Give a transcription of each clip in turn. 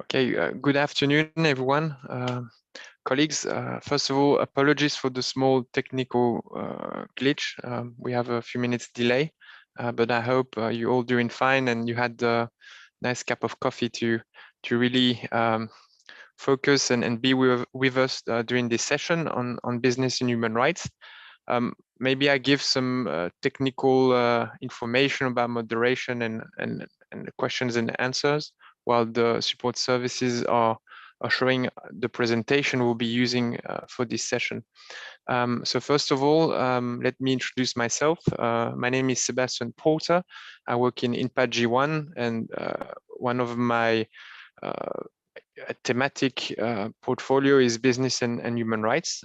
Okay, good afternoon, everyone. Colleagues, first of all, apologies for the small technical glitch. We have a few minutes delay, but I hope you're all doing fine and you had a nice cup of coffee to really focus and be with us during this session on business and human rights. Maybe I give some technical information about moderation and the questions and answers, while the support services are showing the presentation we'll be using for this session. So first of all, let me introduce myself. My name is Sebastian Porter. I work in INPA G1, and one of my thematic portfolio is business and human rights.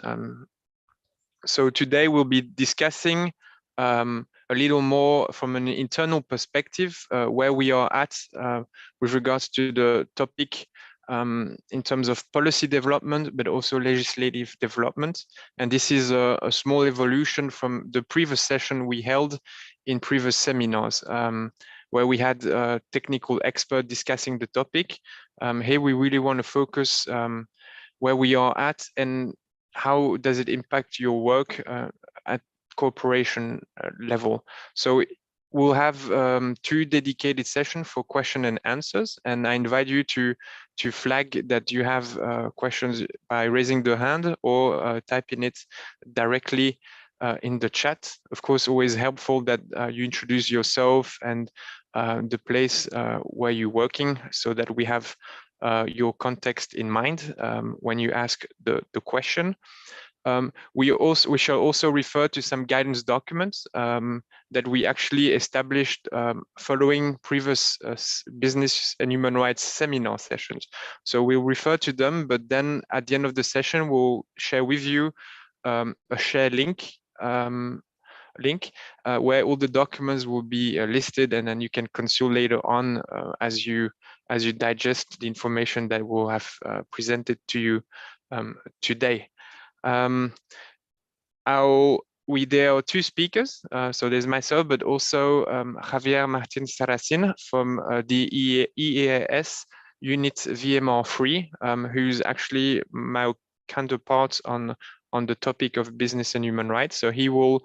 So today we'll be discussing a little more from an internal perspective where we are at with regards to the topic in terms of policy development, but also legislative development. And this is a small evolution from the previous session we held in previous seminars, where we had technical experts discussing the topic. Here we really want to focus where we are at and how does it impact your work at corporation level. So we'll have two dedicated sessions for question and answers, and I invite you to flag that you have questions by raising the hand or typing it directly in the chat. Of course, always helpful that you introduce yourself and the place where you're working, so that we have your context in mind when you ask the question. We shall also refer to some guidance documents that we actually established following previous business and human rights seminar sessions. So we'll refer to them, but then at the end of the session, we'll share with you a share link where all the documents will be listed, and then you can consult later on as you digest the information that we'll have presented to you today. There are two speakers, so there's myself, but also Javier Martin Saracin from the EEAS unit VMR3, who's actually my counterpart on the topic of business and human rights. So he will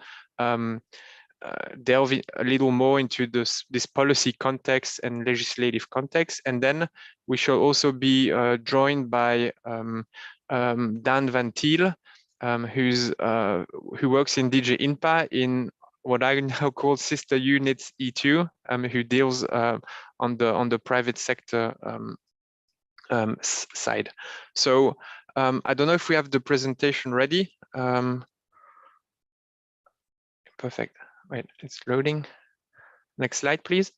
delve a little more into this policy context and legislative context. And then we shall also be joined by Dan Van Thiel, who works in DG INPA in what I now call sister units E2, who deals on the private sector side. So I don't know if we have the presentation ready. Perfect. Wait, it's loading. Next slide, please.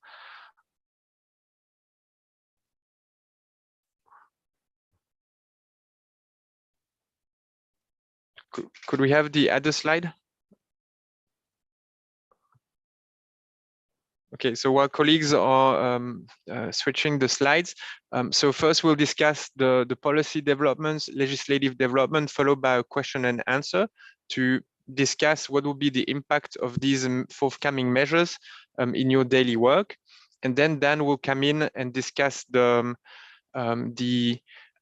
Could we have the other slide? Okay, so while colleagues are switching the slides, so first we'll discuss the policy developments, legislative development, followed by a question and answer to discuss what will be the impact of these forthcoming measures in your daily work. And then Dan will come in and discuss the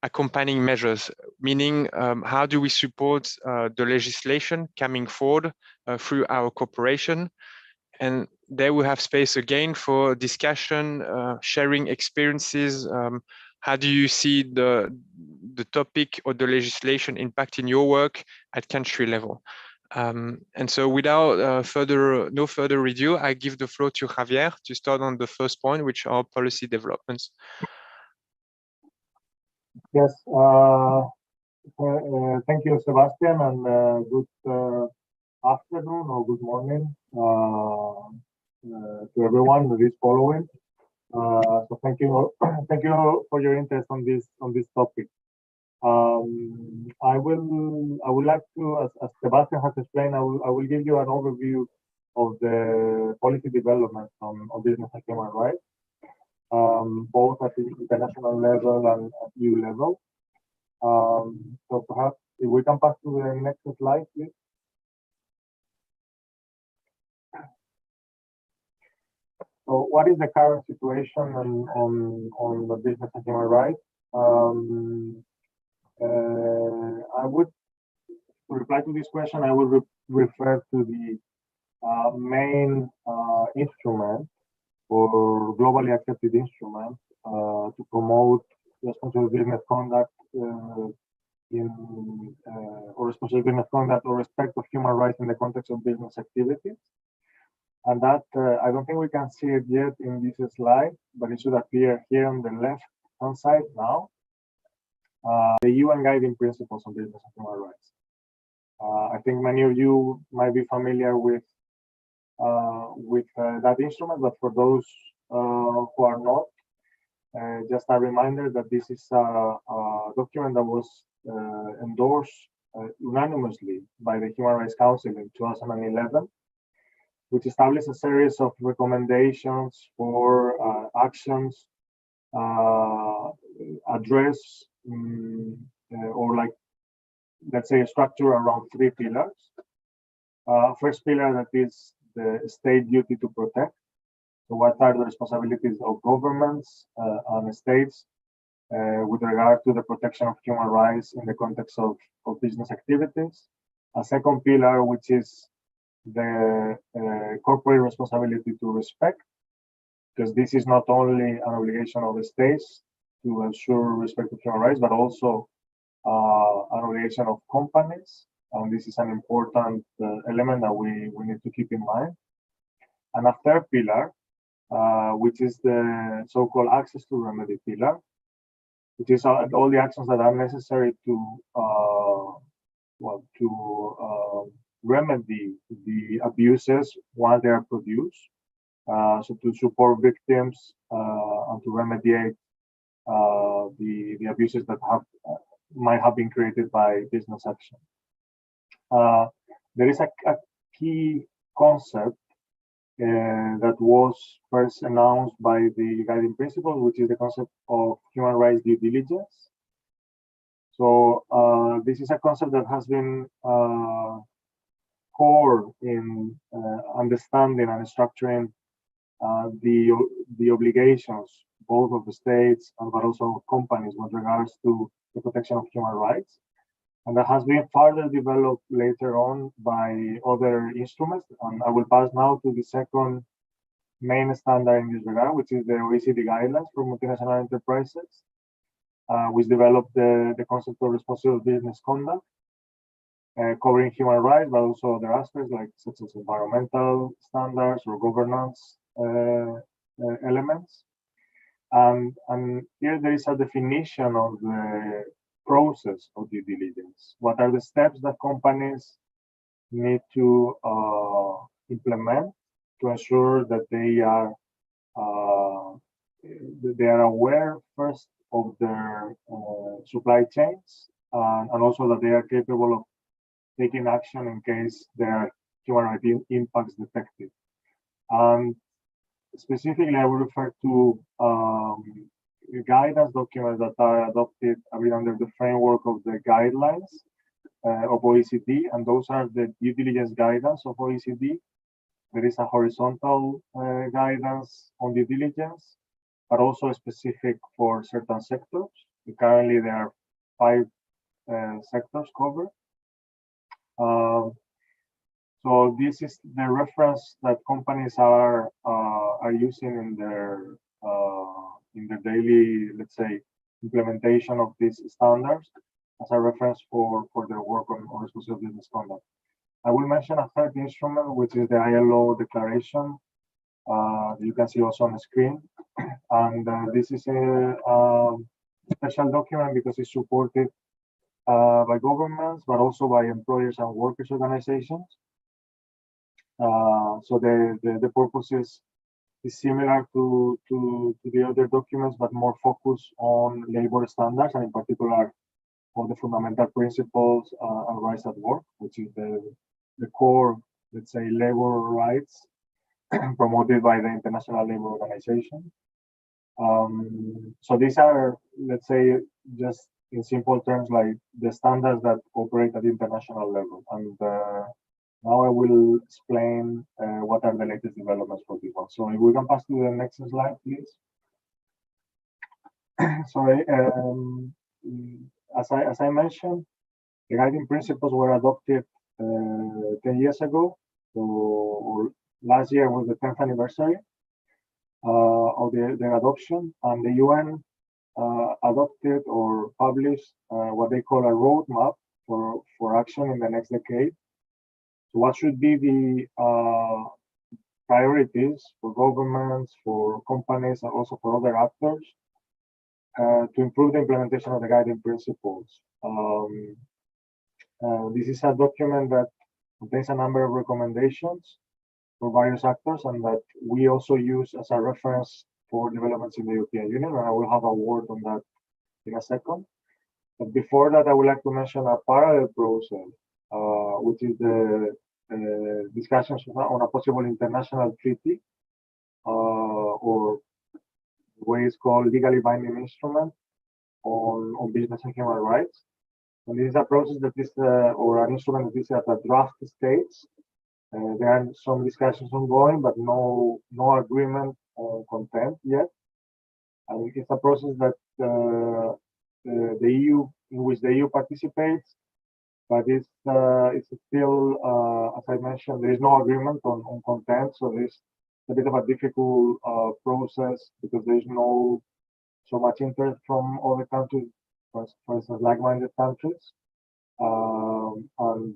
accompanying measures, meaning how do we support the legislation coming forward through our corporation. And there we have space again for discussion, sharing experiences. How do you see the topic or the legislation impacting your work at country level? And so without no further ado, I give the floor to Javier to start on the first point, which are policy developments. Yes, thank you, Sebastian, and good afternoon or good morning to everyone who is following. So thank you for your interest on this topic. I would like to, as Sebastian has explained, I will give you an overview of the policy developments on business and human rights, both at the international level and at EU level. So perhaps if we can pass to the next slide, please. So what is the current situation on the business and human rights? I would reply to this question. I would refer to the main instrument or globally accepted instrument to promote responsible business conduct or responsible business conduct or respect of human rights in the context of business activities. And that, I don't think we can see it yet in this slide, but it should appear here on the left-hand side now. The UN Guiding Principles on Business and Human Rights. I think many of you might be familiar with that instrument, but for those who are not, just a reminder that this is a document that was endorsed unanimously by the Human Rights Council in 2011, which established a series of recommendations for actions address or like, let's say, a structure around 3 pillars. First pillar, that is the state duty to protect. So what are the responsibilities of governments and states with regard to the protection of human rights in the context of business activities? A second pillar, which is the corporate responsibility to respect, because this is not only an obligation of the states to ensure respect of human rights, but also an obligation of companies. And this is an important element that we need to keep in mind. And a third pillar, which is the so-called access to remedy pillar, which is all the actions that are necessary to remedy the abuses while they are produced. So to support victims and to remediate the abuses that might have been created by business action. There is a key concept that was first announced by the guiding principle, which is the concept of human rights due diligence. So this is a concept that has been core in understanding and structuring the obligations both of the states and but also of companies with regards to the protection of human rights. And that has been further developed later on by other instruments. And I will pass now to the second main standard in this regard, which is the OECD guidelines for multinational enterprises, which developed the concept of responsible business conduct, covering human rights, but also other aspects like such as environmental standards or governance elements. And here there is a definition of the process of due diligence. What are the steps that companies need to implement to ensure that they are aware first of their supply chains and also that they are capable of taking action in case there are human rights impacts detected. And specifically, I will refer to guidance documents that are adopted under the framework of the guidelines of OECD, and those are the due diligence guidance of OECD. There is a horizontal guidance on due diligence, but also specific for certain sectors. Currently, there are 5 sectors covered. So this is the reference that companies are using in their daily, let's say, implementation of these standards as a reference for their work on responsible business conduct. I will mention a third instrument, which is the ILO declaration. You can see also on the screen. And this is a special document because it's supported by governments, but also by employers and workers organizations. So the purpose is similar to the other documents, but more focused on labor standards and in particular on the fundamental principles and rights at work, which is the core, let's say, labor rights promoted by the International Labour Organization. So these are, let's say, just in simple terms, like the standards that operate at the international level. And now I will explain what are the latest developments for this one. So if we can pass to the next slide, please. sorry, as I mentioned, the guiding principles were adopted 10 years ago. So last year was the 10th anniversary of their adoption, and the UN adopted or published what they call a roadmap for action in the next decade. So what should be the priorities for governments, for companies, and also for other actors to improve the implementation of the guiding principles. This is a document that contains a number of recommendations for various actors and that we also use as a reference for developments in the European Union, and I will have a word on that in a second. But before that, I would like to mention a parallel process, which is the discussions on a possible international treaty, or the way it's called legally binding instrument on business and human rights. And this is a process that is, or an instrument that is at a draft stage. There are some discussions ongoing, but no agreement on content yet. And it's a process that the EU, in which the EU participates, but it's still, as I mentioned, there is no agreement on content, so there's a bit of a difficult process because there's no so much interest from other countries, for instance, like-minded countries, and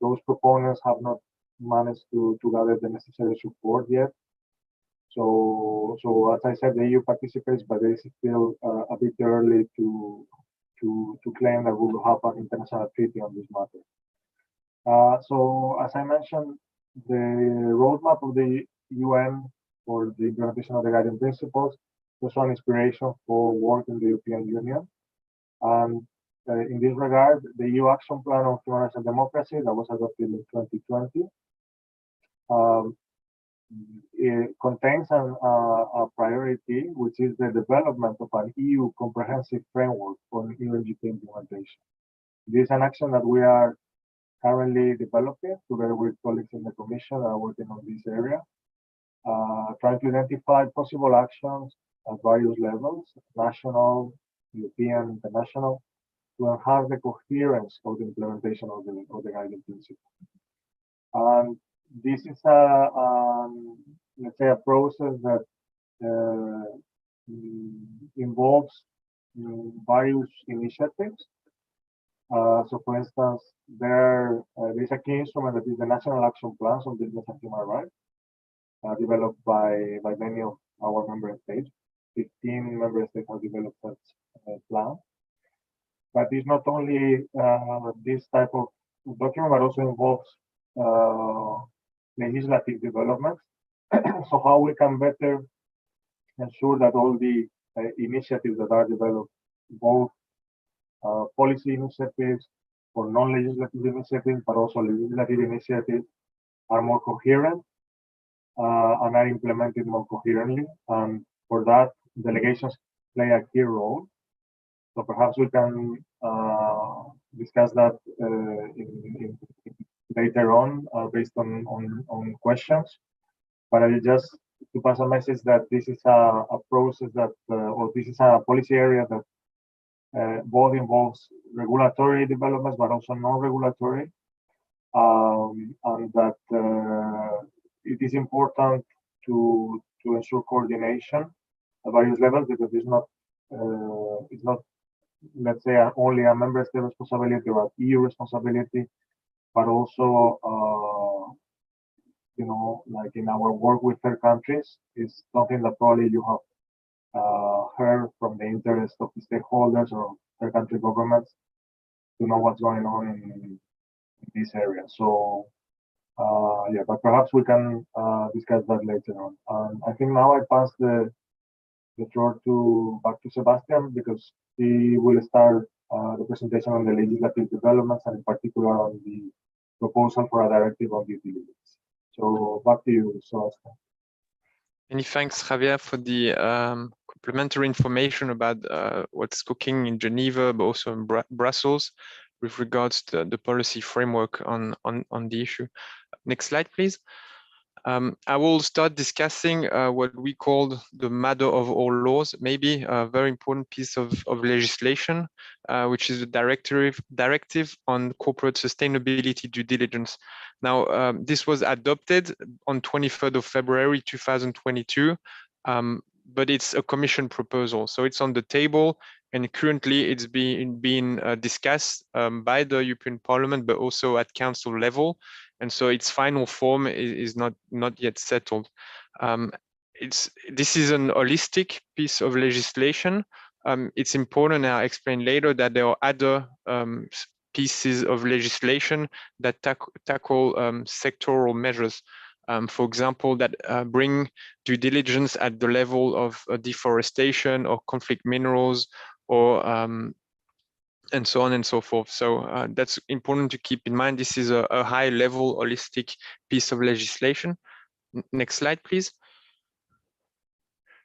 those proponents have not managed to gather the necessary support yet. So as I said, the EU participates, but it is still a bit early to claim that we will have an international treaty on this matter. So as I mentioned, the roadmap of the UN for the implementation of the guiding principles was an inspiration for work in the European Union. And in this regard, the EU Action Plan on Human Rights and Democracy that was adopted in 2020 it contains a priority, which is the development of an EU comprehensive framework for UNGP implementation. This is an action that we are currently developing together with colleagues in the Commission that are working on this area, trying to identify possible actions at various levels, national, European, international, to enhance the coherence of the implementation of the guiding principles. And this is let's say, a process that involves various initiatives. So, for instance, there's a key instrument that is the National Action Plans on Business and Human Rights, developed by many of our member states. 15 member states have developed such plan. But it's not only this type of document, but also involves legislative developments. So how we can better ensure that all the initiatives that are developed, both policy initiatives or non-legislative initiatives, but also legislative initiatives, are more coherent and are implemented more coherently. And for that, delegations play a key role. So perhaps we can discuss that later on based on questions. But I will just to pass a message that this is a process that, or this is a policy area that both involves regulatory developments, but also non-regulatory, and that it is important to ensure coordination at various levels, because it's not, let's say, only a member state responsibility or EU responsibility, but also, you know, like in our work with third countries, is something that probably you have heard from the interest of the stakeholders or third country governments to know what's going on in this area. So, yeah, but perhaps we can discuss that later on. I think now I pass the floor back to Sebastian, because he will start the presentation on the legislative developments, and in particular on the proposal for a directive on due diligence. So back to you, Sebastian. Many thanks, Javier, for the complementary information about what's cooking in Geneva, but also in Brussels, with regards to the policy framework on the issue. Next slide, please. I will start discussing what we call the mother of all laws, maybe a very important piece of legislation, which is the directive on corporate sustainability due diligence. Now, this was adopted on 23rd of February 2022, but it's a commission proposal, so it's on the table, and currently it's being discussed by the European Parliament, but also at council level. And so its final form is not yet settled. This is an holistic piece of legislation. It's important, and I'll explain later, that there are other pieces of legislation that tackle sectoral measures. For example, that bring due diligence at the level of deforestation or conflict minerals, or and so on and so forth. So that's important to keep in mind. This is a high level holistic piece of legislation. Next slide, please.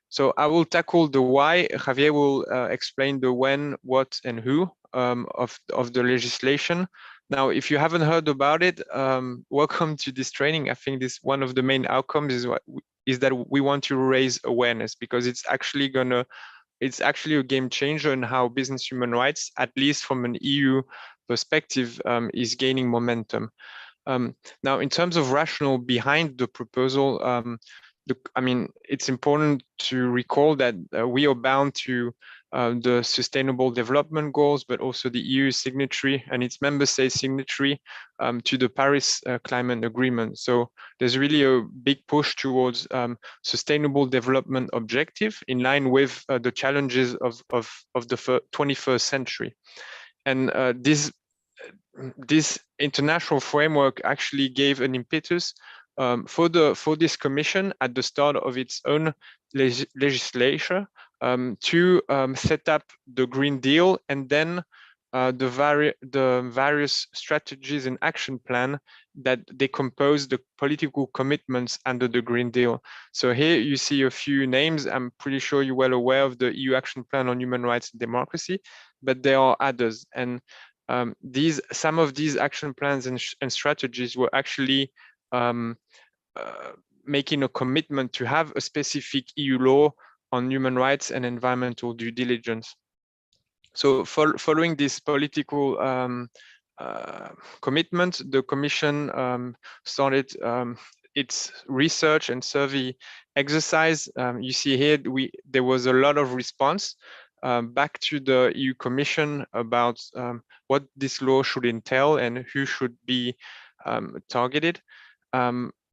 So I will tackle the why. Javier will explain the when, what, and who of the legislation. Now, if you haven't heard about it, welcome to this training. I think this one of the main outcomes is that we want to raise awareness, because it's actually a game changer in how business human rights, at least from an EU perspective, is gaining momentum. Now, in terms of rationale behind the proposal, it's important to recall that we are bound to the Sustainable Development Goals, but also the EU signatory and its member states signatory to the Paris Climate Agreement. So there's really a big push towards sustainable development objective in line with the challenges of the 21st century. And this international framework actually gave an impetus for this commission at the start of its own legislature to set up the Green Deal, and then the various strategies and action plan that decompose the political commitments under the Green Deal. So here you see a few names. I'm pretty sure you're well aware of the EU Action Plan on Human Rights and Democracy, but there are others. And some of these action plans and strategies were actually making a commitment to have a specific EU law on human rights and environmental due diligence. So following this political commitment, the Commission started its research and survey exercise. You see here, there was a lot of response back to the EU Commission about what this law should entail and who should be targeted.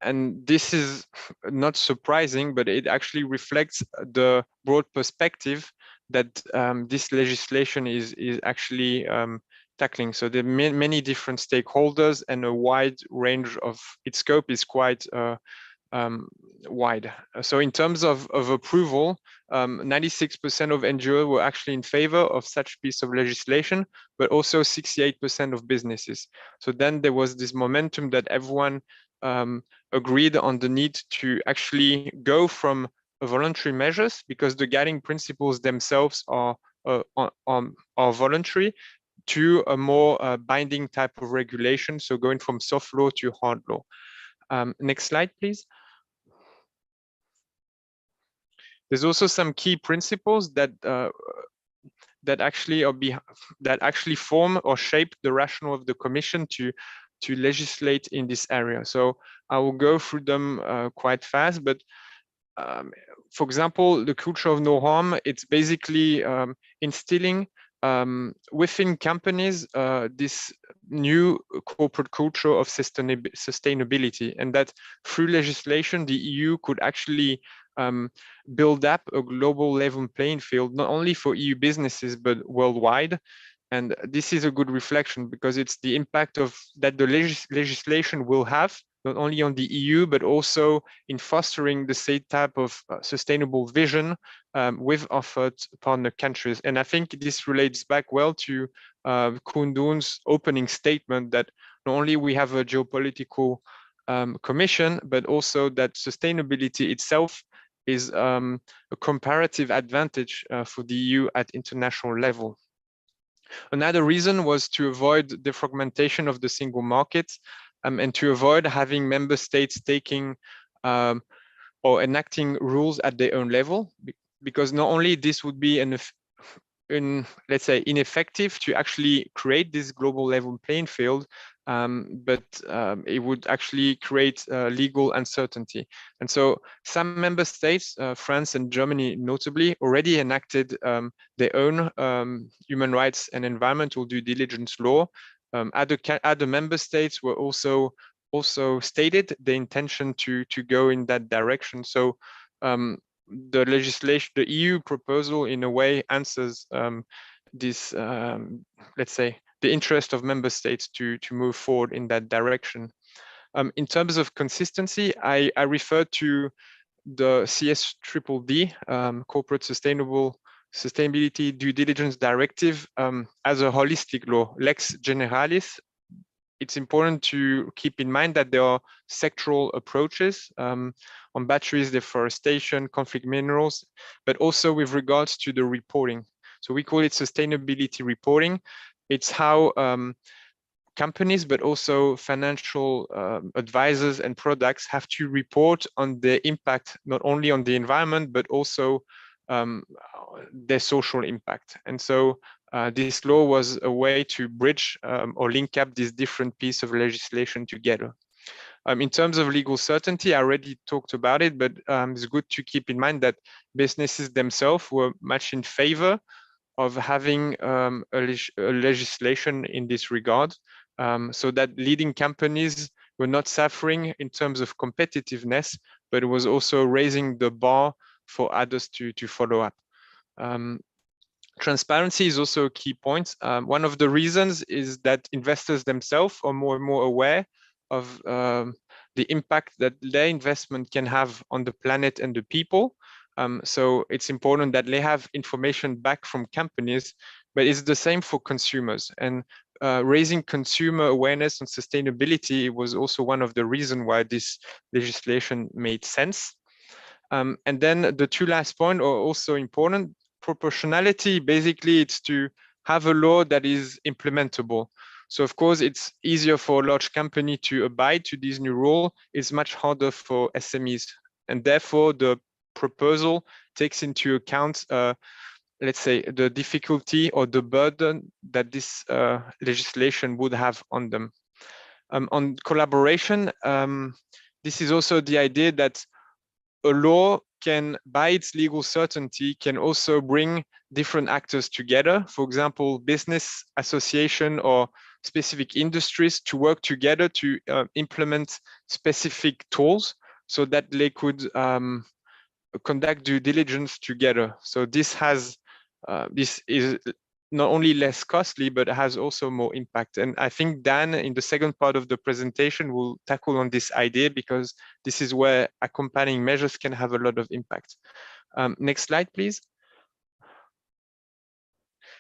And this is not surprising, but it actually reflects the broad perspective that this legislation is actually tackling. So there are many different stakeholders, and a wide range of its scope is quite wide. So in terms of approval, 96% of NGOs were actually in favor of such piece of legislation, but also 68% of businesses. So then there was this momentum that everyone agreed on the need to actually go from voluntary measures, because the guiding principles themselves are voluntary, to a more binding type of regulation. So going from soft law to hard law. Next slide, please. There's also some key principles that actually form or shape the rationale of the Commission to legislate in this area. So I will go through them quite fast, but for example, the culture of no harm, it's basically instilling within companies this new corporate culture of sustainability, and that through legislation, the EU could actually build up a global level playing field, not only for EU businesses, but worldwide. And this is a good reflection, because it's the impact of that the legislation will have, not only on the EU, but also in fostering the same type of sustainable vision with offered partner countries. And I think this relates back well to Koen Doen's opening statement, that not only we have a geopolitical commission, but also that sustainability itself is a comparative advantage for the EU at international level. Another reason was to avoid the fragmentation of the single market and to avoid having member states taking or enacting rules at their own level, because not only this would be let's say ineffective to actually create this global level playing field, but it would actually create legal uncertainty. And so some member states, France and Germany notably, already enacted their own human rights and environmental due diligence law. Other member states were also stated the intention to go in that direction. So the legislation, the EU proposal, in a way answers this, let's say, the interest of member states to move forward in that direction. In terms of consistency, I refer to the CSDDD, Corporate Sustainability Due Diligence Directive, as a holistic law, lex generalis. It's important to keep in mind that there are sectoral approaches on batteries, deforestation, conflict minerals, but also with regards to the reporting. So we call it sustainability reporting. It's how companies, but also financial advisors and products have to report on the impact, not only on the environment, but also their social impact. And so this law was a way to bridge or link up these different pieces of legislation together. In terms of legal certainty, I already talked about it, but it's good to keep in mind that businesses themselves were much in favor of having a legislation in this regard, so that leading companies were not suffering in terms of competitiveness, but it was also raising the bar for others to follow up. Transparency is also a key point. One of the reasons is that investors themselves are more and more aware of the impact that their investment can have on the planet and the people. So it's important that they have information back from companies, but it's the same for consumers. And raising consumer awareness on sustainability was also one of the reasons why this legislation made sense. And then the two last points are also important. Proportionality, basically, it's to have a law that is implementable. So of course, it's easier for a large company to abide to this new rule. It's much harder for SMEs. And therefore, the proposal takes into account, let's say, the difficulty or the burden that this legislation would have on them. On collaboration, this is also the idea that a law can, by its legal certainty, can also bring different actors together. For example, business association or specific industries to work together to implement specific tools so that they could conduct due diligence together. So this is not only less costly, but has also more impact. And I think Dan, in the second part of the presentation, will tackle on this idea, because this is where accompanying measures can have a lot of impact. Next slide, please.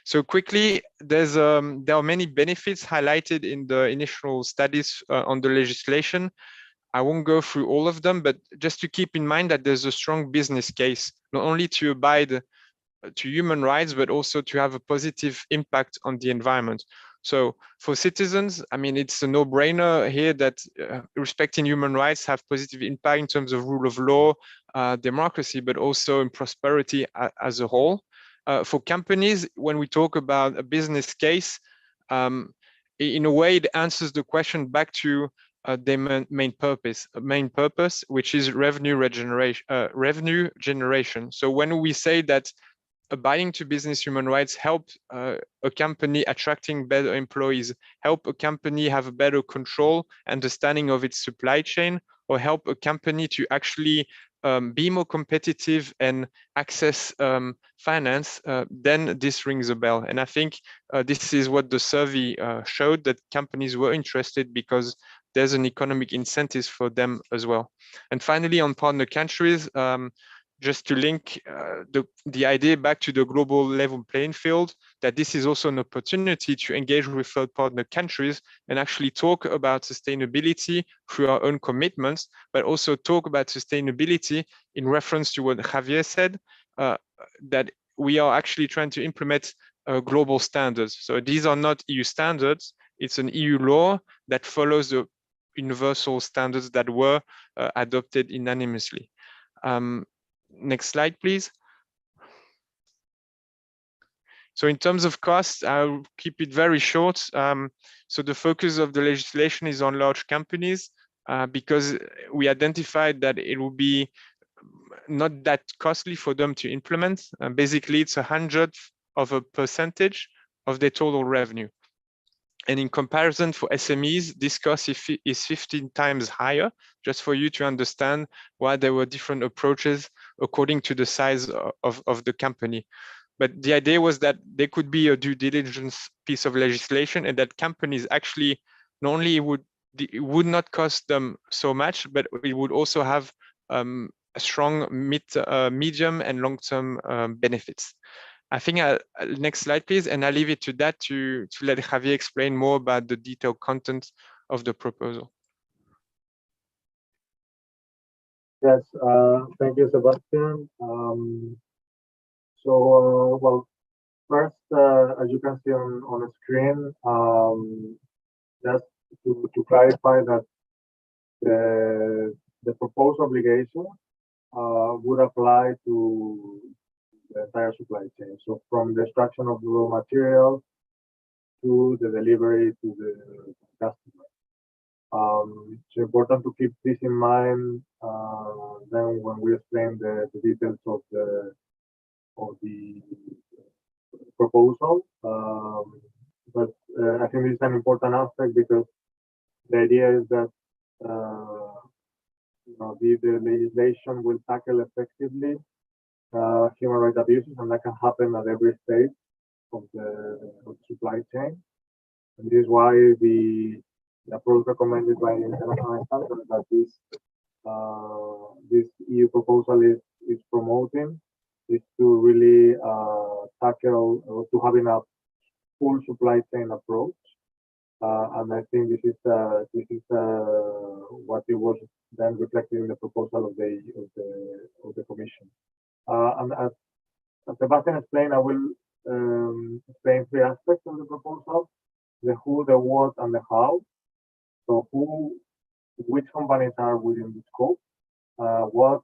So quickly, there are many benefits highlighted in the initial studies on the legislation. I won't go through all of them, but just to keep in mind that there's a strong business case, not only to abide to human rights, but also to have a positive impact on the environment. So for citizens, I mean, it's a no-brainer here that respecting human rights have positive impact in terms of rule of law, democracy, but also in prosperity as a whole. For companies, when we talk about a business case, in a way, it answers the question back to their main purpose, which is revenue generation. So when we say that abiding to business human rights help a company attracting better employees, help a company have a better control, understanding of its supply chain, or help a company to actually be more competitive and access finance, then this rings a bell. And I think this is what the survey showed, that companies were interested because there's an economic incentive for them as well. And finally, on partner countries, just to link the idea back to the global level playing field, that this is also an opportunity to engage with third partner countries and actually talk about sustainability through our own commitments, but also talk about sustainability in reference to what Javier said, that we are actually trying to implement global standards. So these are not EU standards, it's an EU law that follows the universal standards that were adopted unanimously. Next slide, please. So in terms of costs, I'll keep it very short. So the focus of the legislation is on large companies because we identified that it will be not that costly for them to implement. Basically, it's 100% of their total revenue. And in comparison for SMEs, this cost is 15 times higher, just for you to understand why there were different approaches according to the size of the company. But the idea was that there could be a due diligence piece of legislation, and that companies actually not only it would not cost them so much, but it would also have a strong medium and long-term benefits. I think next slide, please, and I'll leave it to that to let Javier explain more about the detailed content of the proposal. Yes, thank you, Sebastian. Well, first, as you can see on the screen, just to clarify that the proposed obligation would apply to the entire supply chain. So from the extraction of the raw materials to the delivery to the customer. It's important to keep this in mind then when we explain the details of the proposal. But I think this is an important aspect because the idea is that the legislation will tackle effectively human rights abuses, and that can happen at every stage of the supply chain. And this is why the approach recommended by the international standards that this EU proposal is promoting is to really tackle or to having a full supply chain approach. And I think this is what it was then reflected in the proposal of the Commission. And as Sebastian explained, I will explain three aspects of the proposal: the who, the what, and the how. So which companies are within the scope? What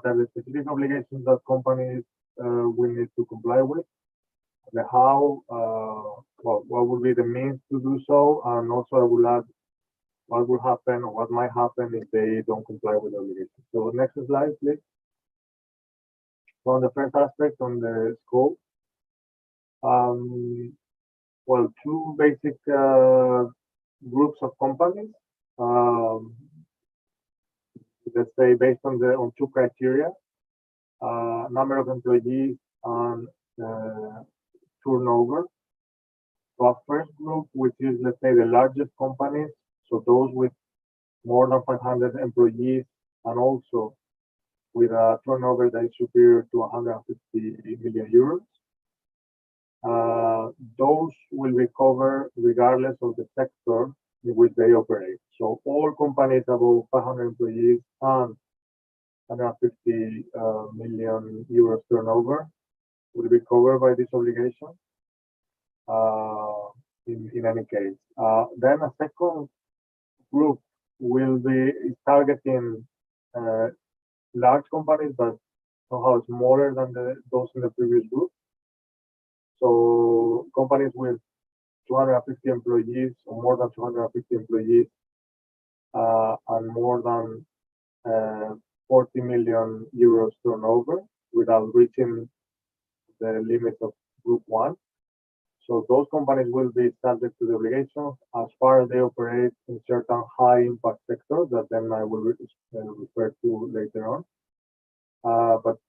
are the specific obligations that companies will need to comply with? The how, what would be the means to do so? And also I will add what will happen or what might happen if they don't comply with the obligations. So next slide, please. So on the first aspect, on the scope, well, two basic groups of companies. Let's say based on two criteria: number of employees and turnover. So our first group, which is, let's say, the largest companies, so those with more than 500 employees and also with a turnover that is superior to 150 million euros. Those will be covered regardless of the sector in which they operate. So all companies above 500 employees and 150 million euros turnover will be covered by this obligation in any case. Then a second group will be targeting large companies, but somehow smaller than those in the previous group. So companies with 250 employees or more than 250 employees and more than 40 million euros turnover without reaching the limit of group 1. So those companies will be subject to the obligations as far as they operate in certain high impact sectors that then I will refer to later on. But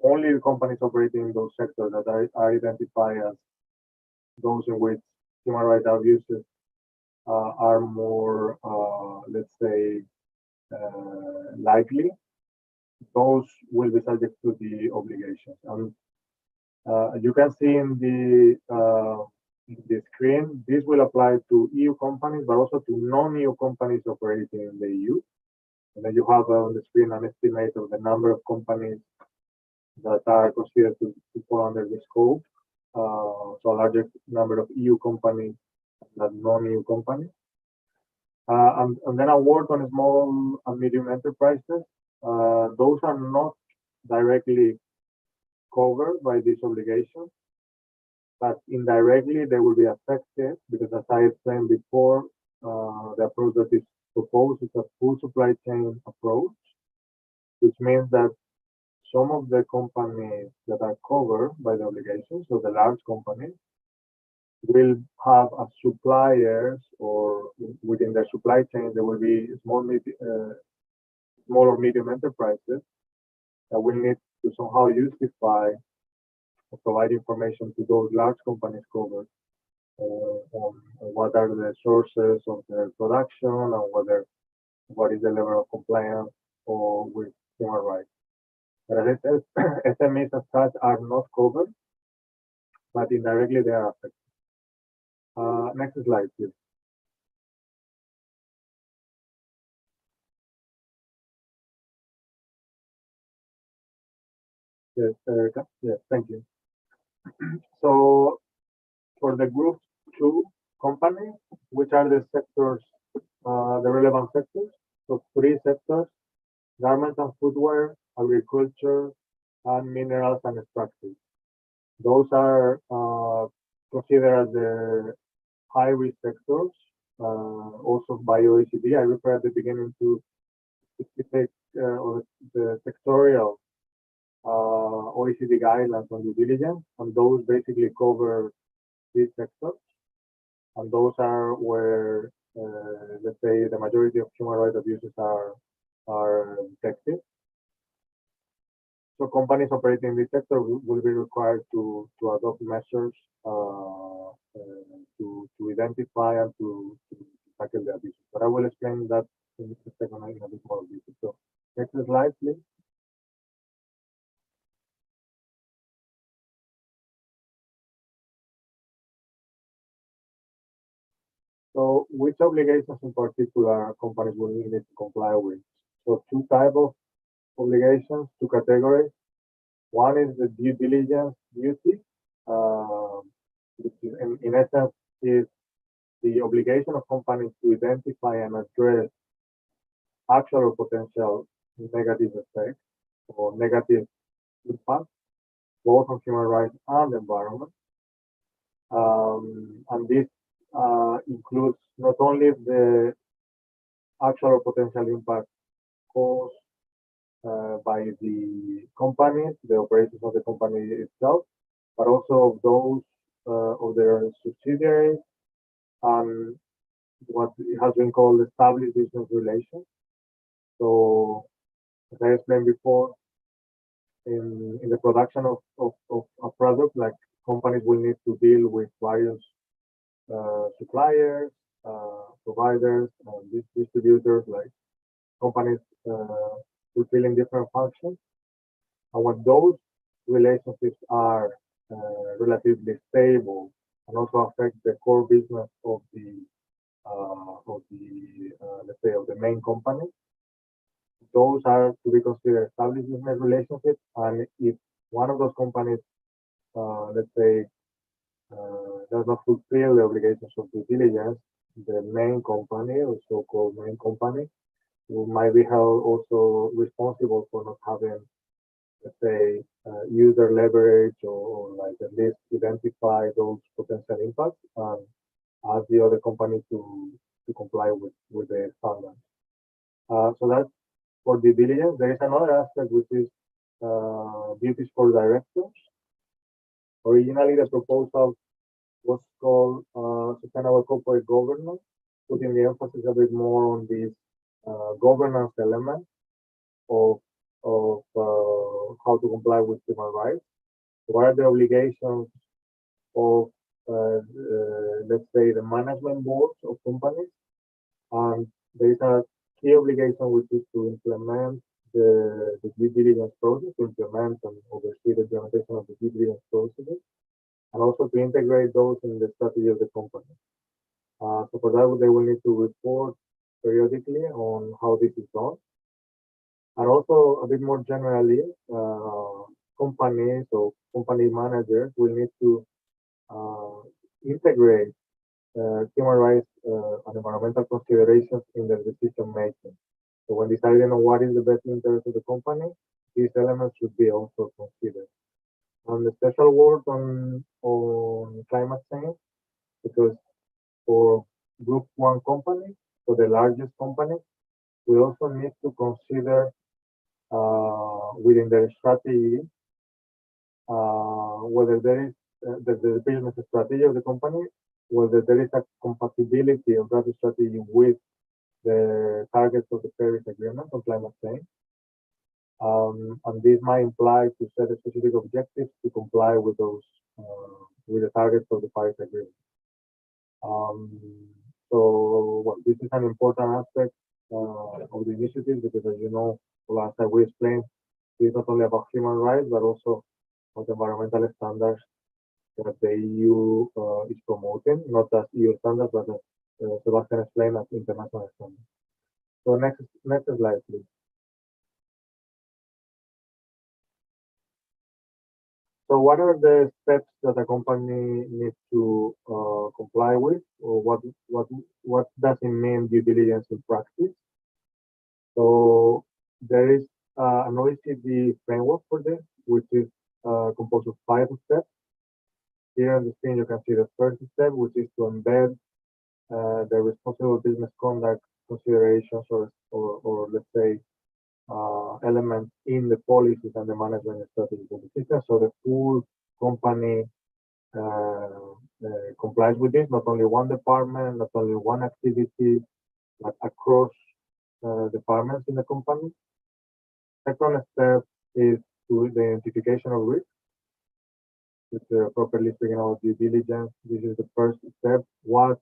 only the companies operating in those sectors that are identified as those in which human rights abuses are more, let's say, likely, those will be subject to the obligations. And you can see in the screen, this will apply to EU companies, but also to non-EU companies operating in the EU. And then you have on the screen an estimate of the number of companies that are considered to fall under the scope. So a larger number of EU companies than non-EU companies. And then a word on small and medium enterprises. Those are not directly covered by this obligation, but indirectly they will be affected because, as I explained before, the approach that is proposed is a full supply chain approach, which means that some of the companies that are covered by the obligation, so the large companies, will have as suppliers, or within their supply chain, there will be small or medium enterprises that will need to somehow justify or provide information to those large companies covered on what are the sources of their production and what is the level of compliance or with human rights. But as I said, SMEs as such are not covered, but indirectly they are affected. Next slide, please. Yes, Erica. Yes, thank you. So for the group 2 companies, which are the sectors, the relevant sectors? So 3 sectors: garments and footwear, agriculture, and minerals and extractives. Those are considered as the high-risk sectors, also by OECD. I refer at the beginning to specific or the sectorial OECD guidelines on due diligence, and those basically cover these sectors. And those are where, let's say, the majority of human rights abuses are detected. So companies operating in this sector will be required to adopt measures to identify and to tackle the abuses. But I will explain that in a second in a bit more detail. So next slide, please. So which obligations in particular companies will need to comply with? So 2 types of obligations, 2 categories. One is the due diligence duty, which is in essence is the obligation of companies to identify and address actual or potential negative effects or negative impact, both on human rights and the environment. And this includes not only the actual or potential impact caused by the companies, the operations of the company itself, but also of those of their subsidiaries and what has been called established business relations. So, as I explained before, in the production of a product, like companies will need to deal with various suppliers, providers, and distributors, like companies fulfilling different functions. And when those relationships are relatively stable and also affect the core business of the let's say of the main company, those are to be considered established business relationships. And if one of those companies, let's say, does not fulfill the obligations of due diligence, the main company, or so-called main company, might be held also responsible for not having, let's say, user leverage or like at least identify those potential impacts and ask the other company to comply with the standards. So that's for due diligence. There is another aspect which is duties for directors. Originally, the proposal was called sustainable corporate governance, putting the emphasis a bit more on this governance element of how to comply with human rights. What are the obligations of, let's say, the management boards of companies? And there is a key obligation which is to implement the due diligence process, to implement and oversee the implementation of the due diligence processes, and also to integrate those in the strategy of the company. So for that, they will need to report periodically on how this is done. And also, a bit more generally, companies or company managers will need to integrate human rights and environmental considerations in their decision making. So when deciding on what is the best interest of the company, these elements should be also considered. And the special word on climate change, because for Group 1 companies, for the largest companies, we also need to consider within their strategy whether there is the business strategy of the company, whether there is a compatibility of that strategy with the targets of the Paris Agreement on climate change. And this might imply to set a specific objectives to comply with those with the targets of the Paris Agreement. So well, this is an important aspect of the initiative because, as you know, last time we explained, it's not only about human rights but also about environmental standards that the EU is promoting, not as EU standards, but as Sebastian explained, as international standards. So next slide, please. So what are the steps that a company needs to comply with, or what does it mean due diligence in practice? So there is an OECD framework for this, which is composed of 5 steps. Here on the screen, you can see the first step, which is to embed the responsible business conduct considerations or let's say elements in the policies and the management strategies of the system. So the full company complies with this, not only one department, not only one activity, but across departments in the company. Second step is to the identification of risk. It's properly speaking about due diligence. This is the first step. What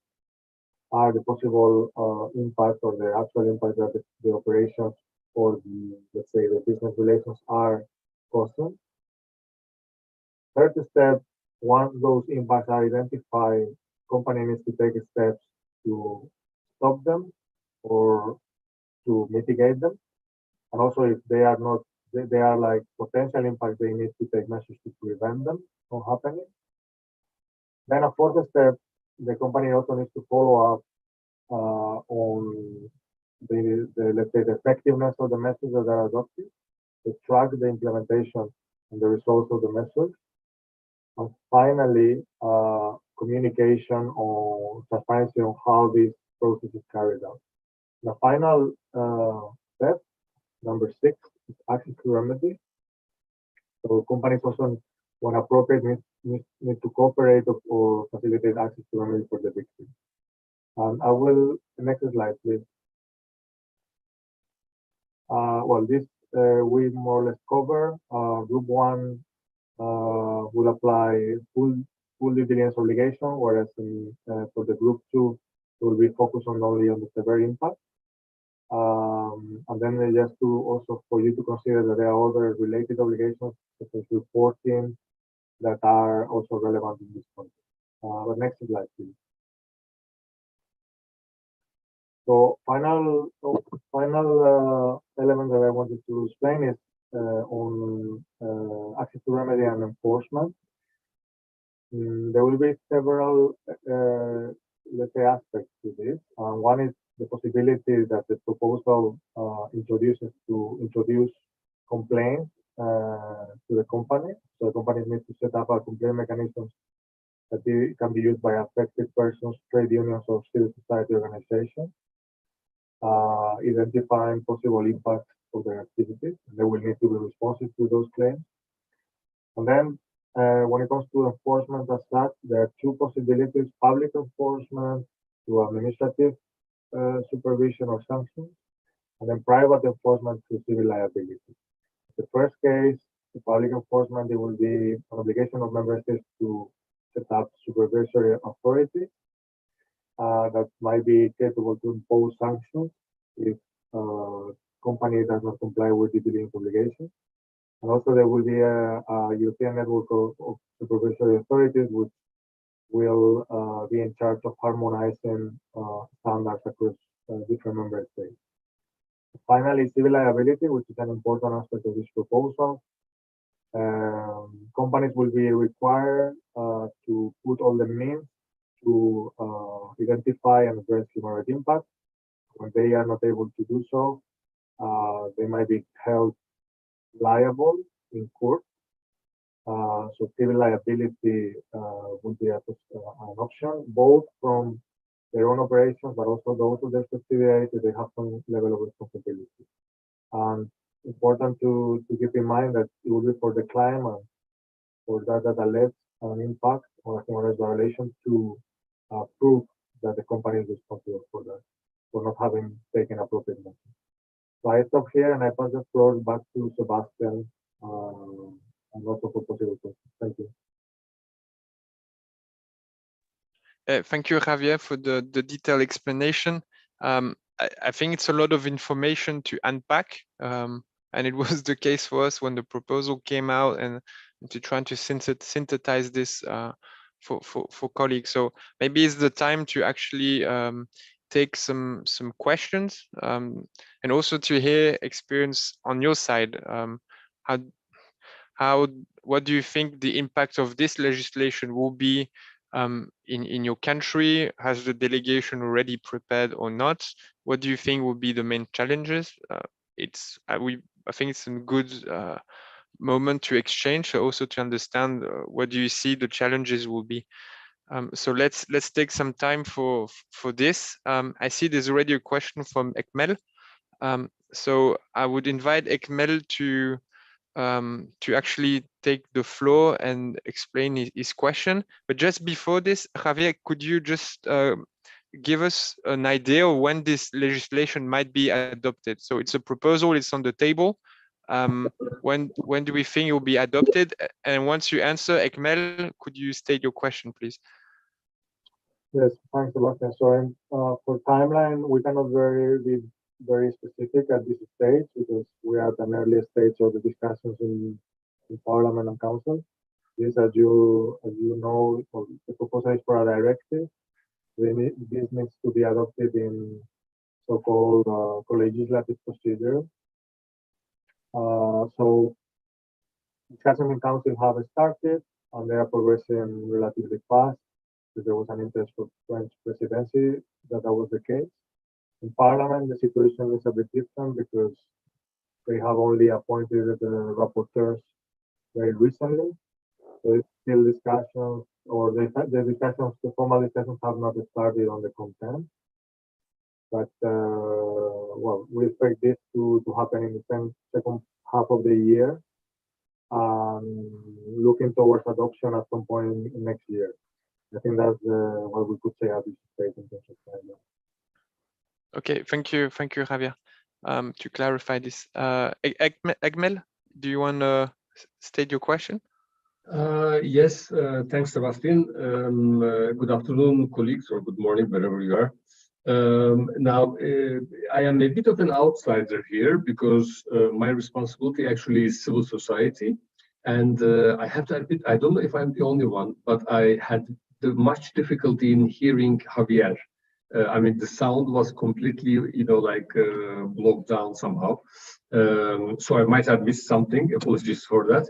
are the possible impacts or the actual impacts that the operations or the, let's say, the business relations are causing? Third step, once those impacts are identified, company needs to take steps to stop them or to mitigate them. And also if they are not, they are like potential impacts, they need to take measures to prevent them from happening. Then a fourth step, the company also needs to follow up on the let's say the effectiveness of the measures that are adopted, to track the implementation and the results of the measures. And finally, communication or transparency on how this process is carried out. The final step, number 6, is access to remedy. So companies also, when appropriate, need to cooperate or facilitate access to remedy for the victim. I will, next slide, please. Well, this we more or less cover. Group 1 will apply full due diligence obligation, whereas for the Group 2, it will be focused only on the severe impact. And then just to also for you to consider that there are other related obligations, such as reporting, that are also relevant in this context. But next slide, please. So final element that I wanted to explain is on access to remedy and enforcement. There will be several, let's say, aspects to this. One is the possibility that the proposal introduces to introduce complaints to the company. So the companies need to set up a complaint mechanisms that can be used by affected persons, trade unions, or civil society organizations. Identifying possible impacts of their activities. They will need to be responsive to those claims. And then when it comes to enforcement as such, there are 2 possibilities: public enforcement through administrative supervision or sanctions, and then private enforcement through civil liability. The first case, the public enforcement, it will be an obligation of member states to set up supervisory authorities that might be capable to impose sanctions if company does not comply with the diligence obligations. And also there will be a European network of supervisory authorities which will be in charge of harmonizing standards across different member states. Finally, civil liability, which is an important aspect of this proposal. Companies will be required to put all the means to identify and address human rights impact. When they are not able to do so, they might be held liable in court. So civil liability would be an option, both from their own operations, but also those of their subsidiaries if they have some level of responsibility. And important to keep in mind that it will be for the claimant or that alleged an impact on a human rights violation to prove that the company is responsible for that, for not having taken appropriate measures. So I stop here and I pass the floor back to Sebastian and also for possible questions. Thank you. Thank you, Javier, for the detailed explanation. I think it's a lot of information to unpack, and it was the case for us when the proposal came out, and to try to synthesize this for colleagues. So maybe it's the time to actually take some questions, and also to hear experience on your side. What do you think the impact of this legislation will be in your country? Has the delegation already prepared or not? What do you think will be the main challenges? I think it's a good moment to exchange, also to understand what do you see the challenges will be. So let's take some time for this. I see there's already a question from Ekmel. So I would invite Ekmel to actually take the floor and explain his question. But just before this, Javier, could you just give us an idea of when this legislation might be adopted? So it's a proposal, it's on the table. When do we think it will be adopted? And once you answer, Ekmel, could you state your question, please? Yes, thanks, Sebastian. So for timeline, we cannot be very specific at this stage because we are at an early stage of the discussions in Parliament and Council. This, as you know, the proposal is for a directive. This needs to be adopted in so-called co-legislative procedure. So discussions in Council have started and they are progressing relatively fast. If there was an interest for French presidency that was the case. In Parliament, the situation is a bit different because they have only appointed the rapporteurs very recently. So it's still discussions, or the discussions, the formal discussions have not started on the content. But well, we expect this to happen in the second half of the year, looking towards adoption at some point next year. I think that's what we could say at this stage in terms of timeline. Okay, thank you, Javier. To clarify this, Ekmel, do you want to state your question? Yes, thanks, Sebastian. Good afternoon, colleagues, or good morning, wherever you are. Now, I am a bit of an outsider here because my responsibility actually is civil society. And I have to admit, I don't know if I'm the only one, but I had much difficulty in hearing Javier. I mean, the sound was completely, blocked down somehow. So I might have missed something. Apologies for that.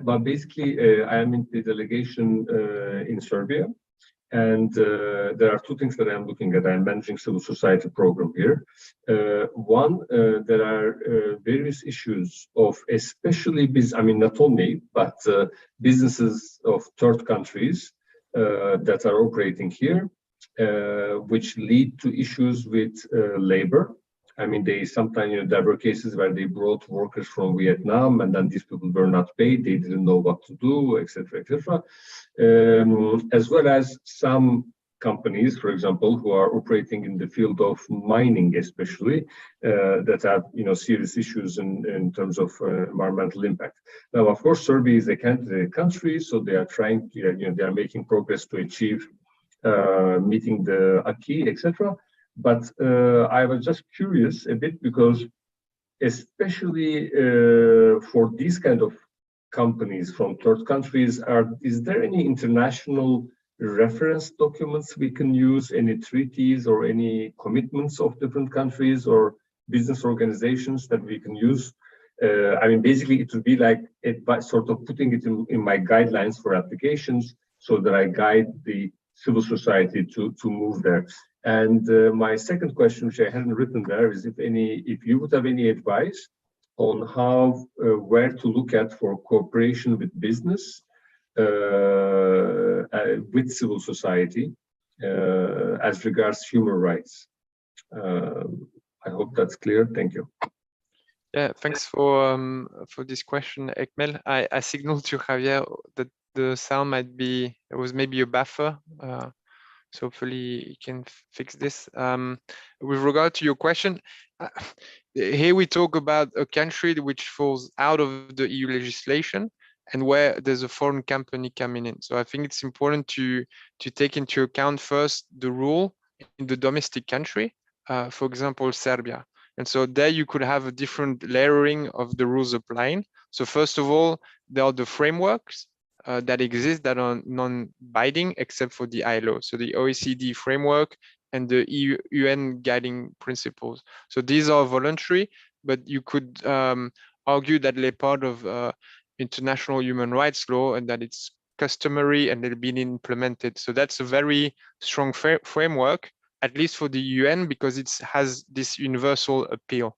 But basically, I am in the delegation in Serbia. And there are two things that I'm looking at. I'm managing civil society program here. One, there are various issues of especially not only, but businesses of third countries that are operating here, which lead to issues with labor. I mean, they sometimes, there were cases where they brought workers from Vietnam and then these people were not paid. They didn't know what to do, etc., etc. As well as some companies, for example, who are operating in the field of mining, especially, that have, serious issues in terms of environmental impact. Now, of course, Serbia is a candidate country, so they are trying to, they are making progress to achieve meeting the acquis, etc. But I was just curious a bit because, especially for these kind of companies from third countries, is there any international reference documents we can use, any treaties or any commitments of different countries or business organizations that we can use? Basically, it would be like sort of putting it in my guidelines for applications so that I guide the civil society to move there. And my second question, which I hadn't written there, is if you would have any advice on how where to look at for cooperation with business, with civil society, as regards human rights. I hope that's clear. Thank you. Yeah, thanks for this question, Ekmel. I signaled to Javier that the sound might be, it was maybe a buffer. So hopefully he can fix this. With regard to your question, here we talk about a country which falls out of the EU legislation and where there's a foreign company coming in. So I think it's important to take into account first the rule in the domestic country, for example, Serbia. And so there you could have a different layering of the rules applying. So first of all, there are the frameworks that exist that are non-binding except for the ILO. So the OECD framework and the UN guiding principles. So these are voluntary, but you could argue that they're part of international human rights law and that it's customary and they've been implemented. So that's a very strong framework, at least for the UN, because it has this universal appeal.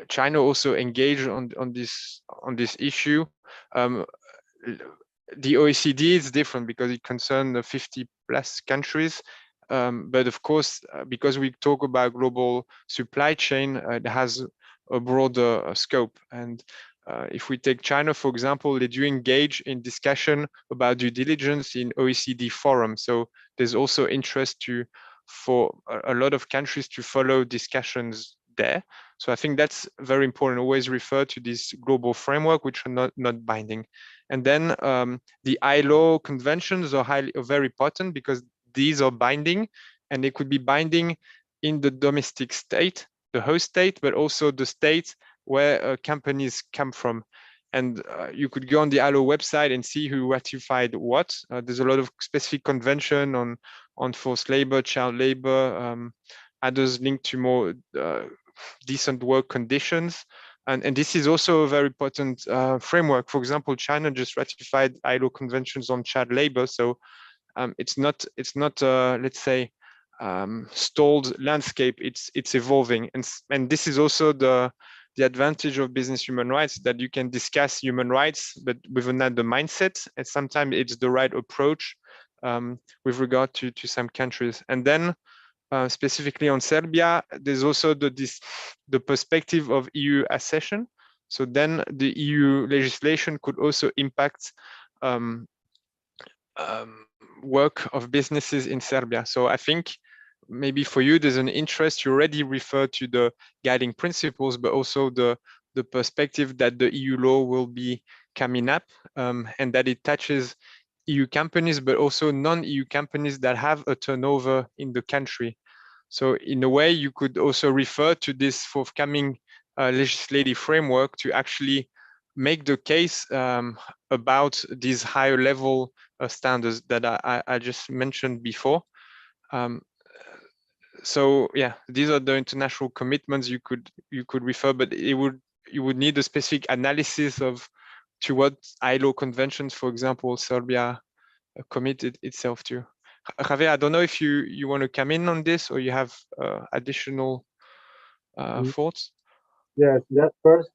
China also engaged on this issue. The OECD is different because it concerns 50 plus countries. But of course, because we talk about global supply chain, it has a broader scope. And if we take China, for example, they do engage in discussion about due diligence in OECD forum. So there's also interest for a lot of countries to follow discussions there. So I think that's very important. Always refer to this global framework, which are not binding. And then the ILO conventions are very important because these are binding, and they could be binding in the domestic state, the host state, but also the state where companies come from. And you could go on the ILO website and see who ratified what. There's a lot of specific convention on forced labor, child labor, others linked to more decent work conditions. And this is also a very important framework. For example, China just ratified ILO conventions on child labor. So it's not let's say, stalled landscape. It's evolving. And this is also the advantage of business human rights, that you can discuss human rights, but with another mindset. And sometimes it's the right approach with regard to some countries. And then specifically on Serbia, there's also the perspective of EU accession. So then the EU legislation could also impact work of businesses in Serbia. So I think maybe for you, there's an interest. You already referred to the guiding principles, but also the perspective that the EU law will be coming up, and that it touches EU companies, but also non-EU companies that have a turnover in the country. So in a way, you could also refer to this forthcoming legislative framework to actually make the case about these higher level standards that I just mentioned before. So yeah, these are the international commitments you could refer, but you would need a specific analysis to what ILO conventions, for example, Serbia committed itself to. Javier, I don't know if you want to come in on this or you have additional thoughts. Yes, just first,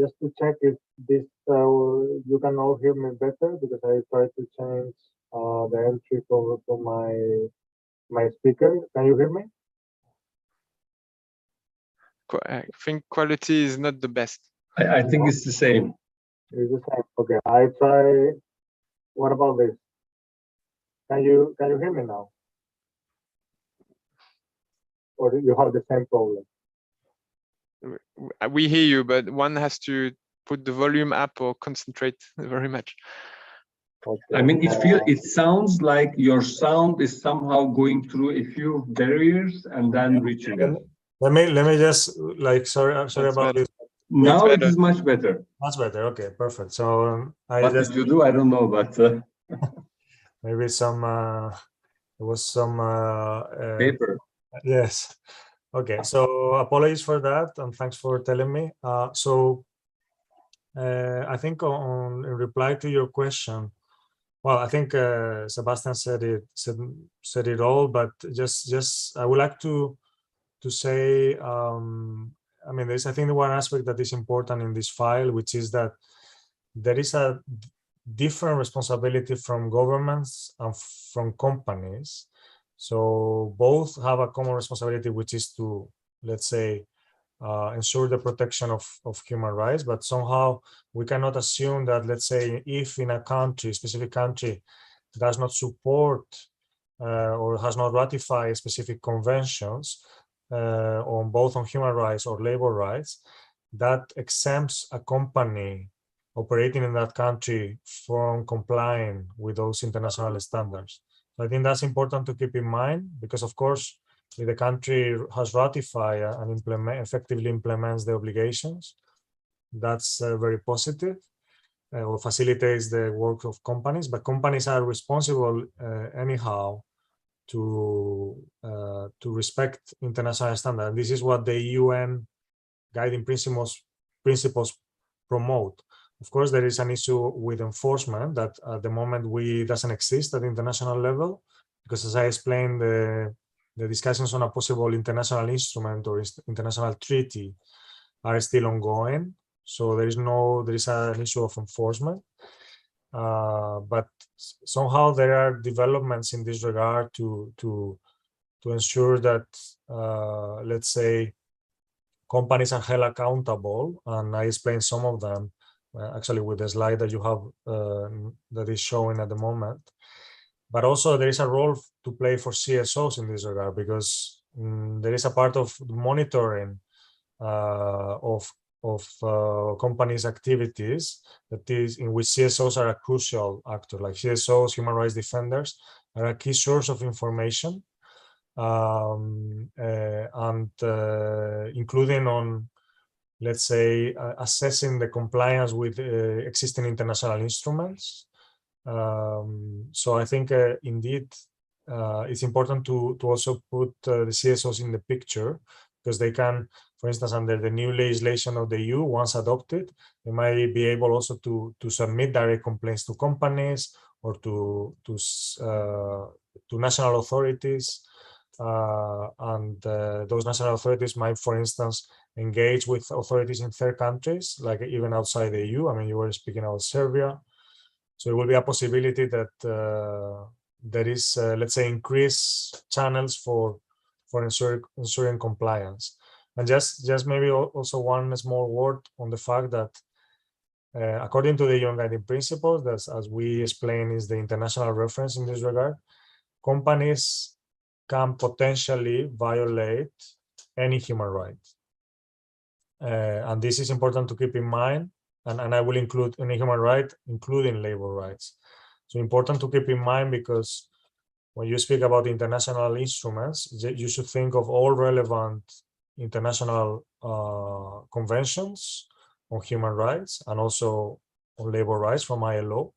just to check if this you can all hear me better, because I tried to change the entry from my speaker. Can you hear me? I think quality is not the best. I think it's the same. It's the same. Okay, I try. What about this? Can you hear me now? Or do you have the same problem? We hear you, but one has to put the volume up or concentrate very much. Okay. I mean, it sounds like your sound is somehow going through a few barriers and then reaching us. Let me just sorry That's about better. this. Now it is much better. Much better. Okay, perfect. So What did you do? I don't know, but maybe there was some paper. Yes. Okay. So apologies for that, and thanks for telling me. I think in reply to your question, Well, I think Sebastian said it all, but just I would like to say, I mean, there's I think one aspect that is important in this file, which is that there is a different responsibility from governments and from companies. So both have a common responsibility, which is to, let's say, ensure the protection of human rights, but somehow we cannot assume that, let's say, if in a country, specific country, does not support or has not ratified specific conventions on both on human rights or labor rights, that exempts a company operating in that country from complying with those international standards. So I think that's important to keep in mind, because of course, if the country has ratified and effectively implements the obligations, that's very positive, or facilitates the work of companies. But companies are responsible anyhow to respect international standards. This is what the UN guiding principles promote. Of course, there is an issue with enforcement that at the moment doesn't exist at the international level, because as I explained, the discussions on a possible international instrument or international treaty are still ongoing. So there is an issue of enforcement. But somehow there are developments in this regard to ensure that, let's say, companies are held accountable. And I explained some of them actually with the slide that you have that is showing at the moment. But also there is a role to play for CSOs in this regard, because there is a part of monitoring of companies' activities that is in which CSOs are a crucial actor. Like CSOs, human rights defenders, are a key source of information, and including on, let's say, assessing the compliance with existing international instruments. So I think indeed it's important to also put the CSOs in the picture, because they can, for instance, under the new legislation of the EU, once adopted, they might be able also to submit direct complaints to companies or to national authorities, and those national authorities might, for instance, engage with authorities in third countries, like even outside the EU. I mean, you were speaking about Serbia. So it will be a possibility that there is, let's say, increased channels for ensuring compliance. And just maybe also one small word on the fact that according to the UN Guiding Principles, that, as we explained, is the international reference in this regard, companies can potentially violate any human right. And this is important to keep in mind. And I will include any human right, including labor rights. So important to keep in mind, because when you speak about international instruments, you should think of all relevant international conventions on human rights and also on labor rights from ILO.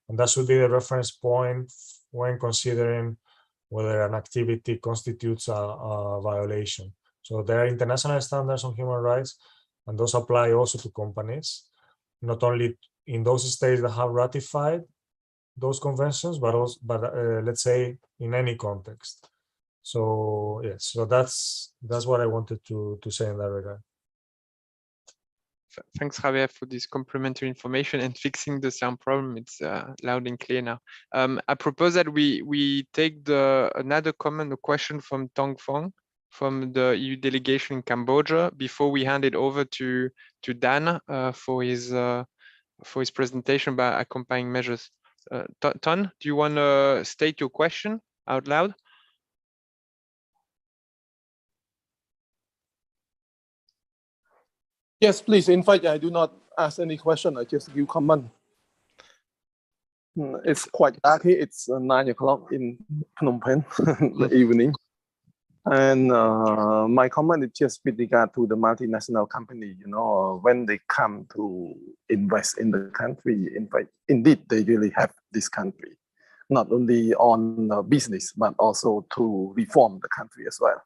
And that should be the reference point when considering whether an activity constitutes a violation. So there are international standards on human rights, and those apply also to companies, not only in those states that have ratified those conventions, but also, let's say, in any context. So yes, so that's what I wanted to say in that regard. Thanks, Javier, for this complimentary information and fixing the sound problem. It's loud and clear now. I propose that we take another comment or question from Tong Fong from the EU delegation in Cambodia before we hand it over to Dan for his presentation by accompanying measures. Ton, do you want to state your question out loud? Yes, please. In fact, I do not ask any question. I just give comment. It's quite dark here. It's 9 o'clock in Phnom Penh, the evening. And my comment is just with regard to the multinational company. You know, when they come to invest in the country, in fact, indeed, they really have this country, not only on business, but also to reform the country as well.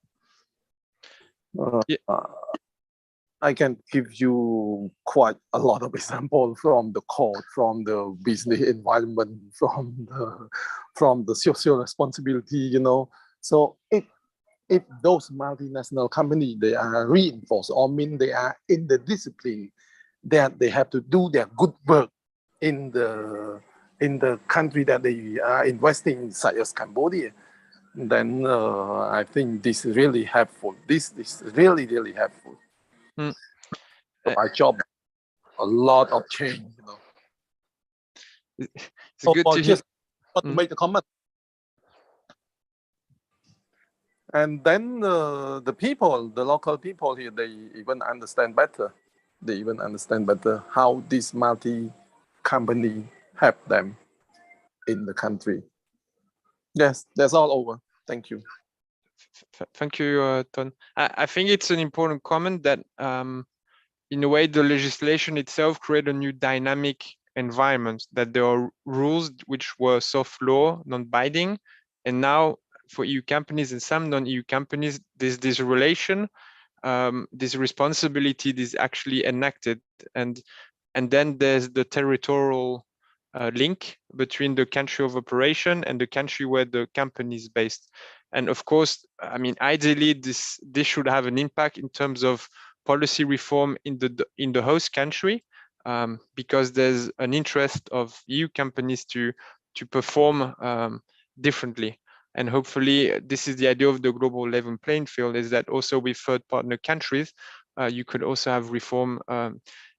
I can give you quite a lot of examples from the court, from the business environment, from the social responsibility, you know. So if those multinational companies, they are reinforced, or mean they are in the discipline that they have to do their good work in the country that they are investing, such as Cambodia, then I think this is really helpful. This is really, really helpful. Mm. For my job, a lot of change, you know. It's good to hear. Just want to make a comment. And then the people, the local people here, they even understand better. They even understand better how this multi-company help them in the country. Yes, that's all over. Thank you. Thank you, Ton. I think it's an important comment that in a way, the legislation itself created a new dynamic environment, that there are rules which were soft law, non-binding, and now for EU companies and some non-EU companies, there's this relation, this responsibility is actually enacted, and then there's the territorial link between the country of operation and the country where the company is based. And of course, I mean, ideally, this should have an impact in terms of policy reform in the host country, because there's an interest of EU companies to perform differently. And hopefully, this is the idea of the global level playing field, is that also with third partner countries, you could also have reform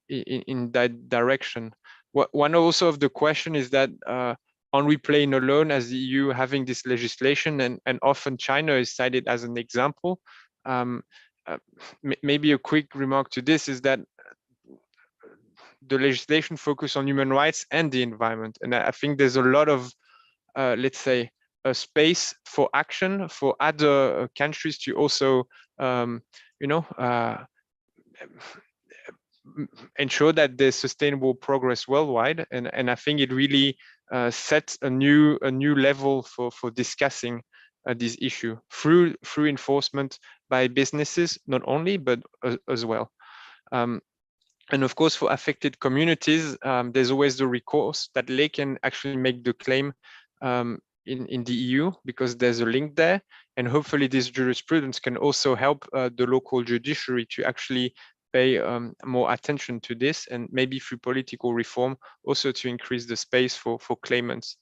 in that direction. One also of the question is that are we playing alone as the EU having this legislation, and often China is cited as an example. Maybe a quick remark to this is that the legislation focuses on human rights and the environment. And I think there's a lot of, let's say, a space for action for other countries to also, ensure that there's sustainable progress worldwide. And I think it really sets a new level for discussing this issue through enforcement by businesses, not only, but as well. And of course, for affected communities, there's always the recourse that they can actually make the claim in the EU, because there's a link there. And hopefully this jurisprudence can also help the local judiciary to actually pay more attention to this, and maybe through political reform also to increase the space for claimants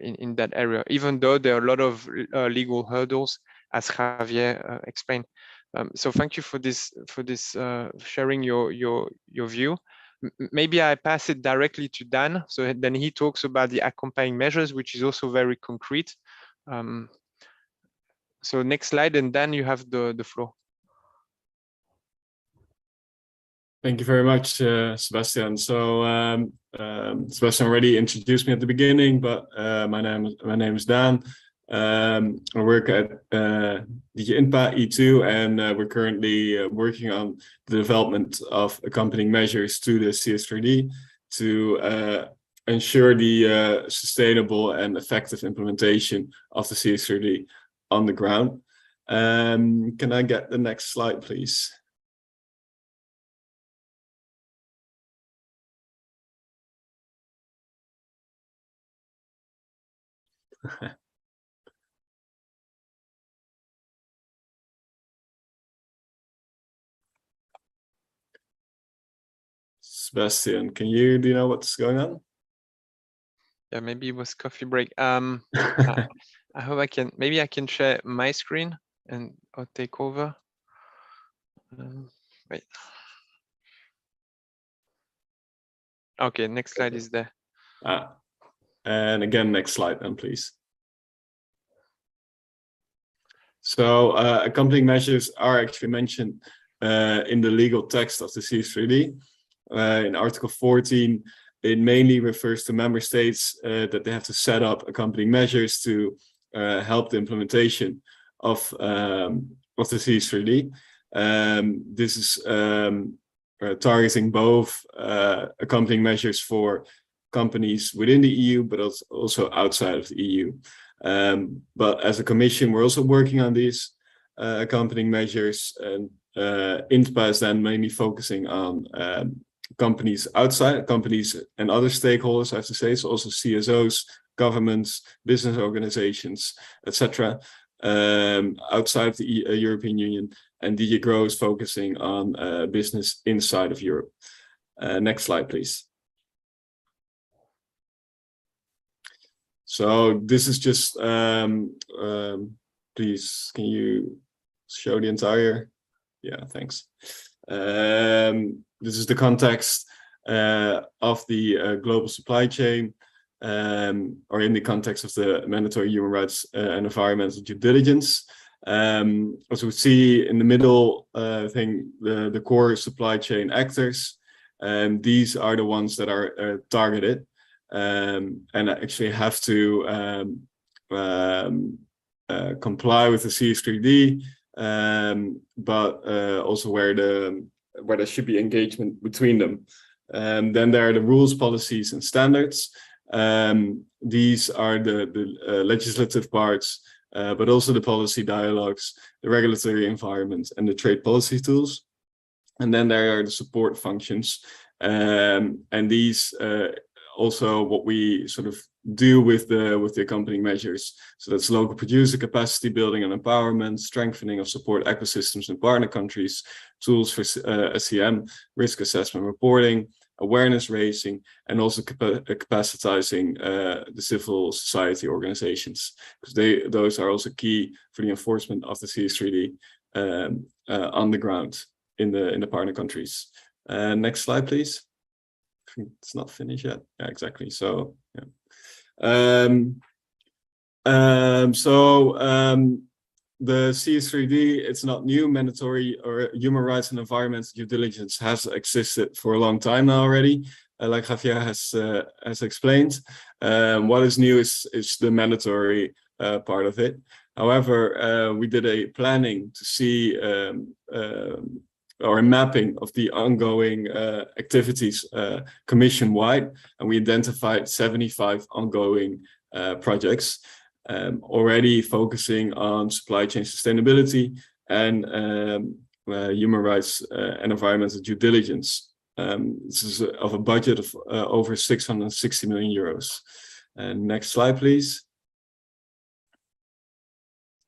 in that area, even though there are a lot of legal hurdles, as Javier explained. So thank you for this sharing your view. Maybe I pass it directly to Dan, so then he talks about the accompanying measures, which is also very concrete. So next slide, and Dan, you have the floor. Thank you very much, Sebastian. So Sebastian already introduced me at the beginning, but my name is Dan. I work at DG INPA E2, and we're currently working on the development of accompanying measures to the CS3D to ensure the sustainable and effective implementation of the CS3D on the ground. Can I get the next slide, please? Sebastian, do you know what's going on? Yeah, maybe it was coffee break. I hope maybe I can share my screen and I'll take over. Wait. Okay, next slide is there. And again, next slide then, please. So accompanying measures are actually mentioned in the legal text of the CS3D. In Article 14, it mainly refers to member states that they have to set up accompanying measures to help the implementation of the CS3D. This is targeting both accompanying measures for companies within the EU, but also outside of the EU. But as a commission, we're also working on these accompanying measures, and INTPA is then mainly focusing on companies outside, companies and other stakeholders, I have to say, so also CSOs, governments, business organizations, etc., outside of the European Union, and DG Grow is focusing on business inside of Europe. Next slide, please. So this is just, please, can you show the entire? Yeah, thanks. This is the context of the global supply chain, or in the context of the mandatory human rights and environmental due diligence. As we see in the middle thing, the core supply chain actors, these are the ones that are targeted and actually have to comply with the CS3D, but also where there should be engagement between them. Then there are the rules, policies, and standards. These are the legislative parts, but also the policy dialogues, the regulatory environment, and the trade policy tools. And then there are the support functions, and these also what we sort of do with the accompanying measures. So that's local producer capacity building and empowerment, strengthening of support ecosystems in partner countries, tools for SCM, risk assessment reporting, awareness raising, and also capacitizing the civil society organizations, because those are also key for the enforcement of the CS3D on the ground in the partner countries. Next slide, please. I think it's not finished yet. Yeah, exactly. So yeah. The CS3D, it's not new. Mandatory or human rights and environmental due diligence has existed for a long time now already, like Javier has explained. What is new is the mandatory part of it. However, we did a planning to see or a mapping of the ongoing activities commission-wide, and we identified 75 ongoing projects already focusing on supply chain sustainability and human rights and environmental due diligence. This is of a budget of over 660 million euros. Next slide, please.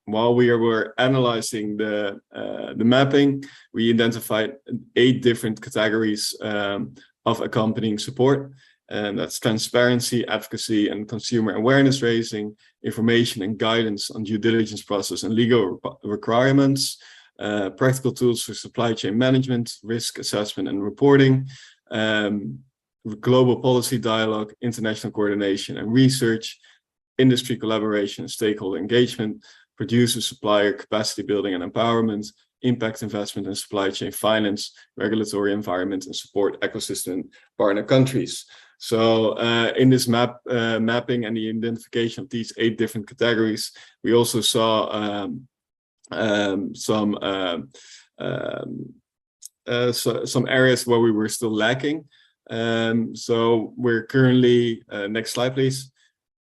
While we were analyzing the mapping, we identified 8 different categories of accompanying support, and that's transparency, advocacy, and consumer awareness raising, information and guidance on due diligence process and legal requirements, practical tools for supply chain management, risk assessment and reporting, global policy dialogue, international coordination and research, industry collaboration and stakeholder engagement, producer supplier capacity building and empowerment, impact investment and supply chain finance, regulatory environment, and support ecosystem partner countries. So in this mapping and the identification of these 8 different categories, we also saw some areas where we were still lacking. So we're currently, next slide please,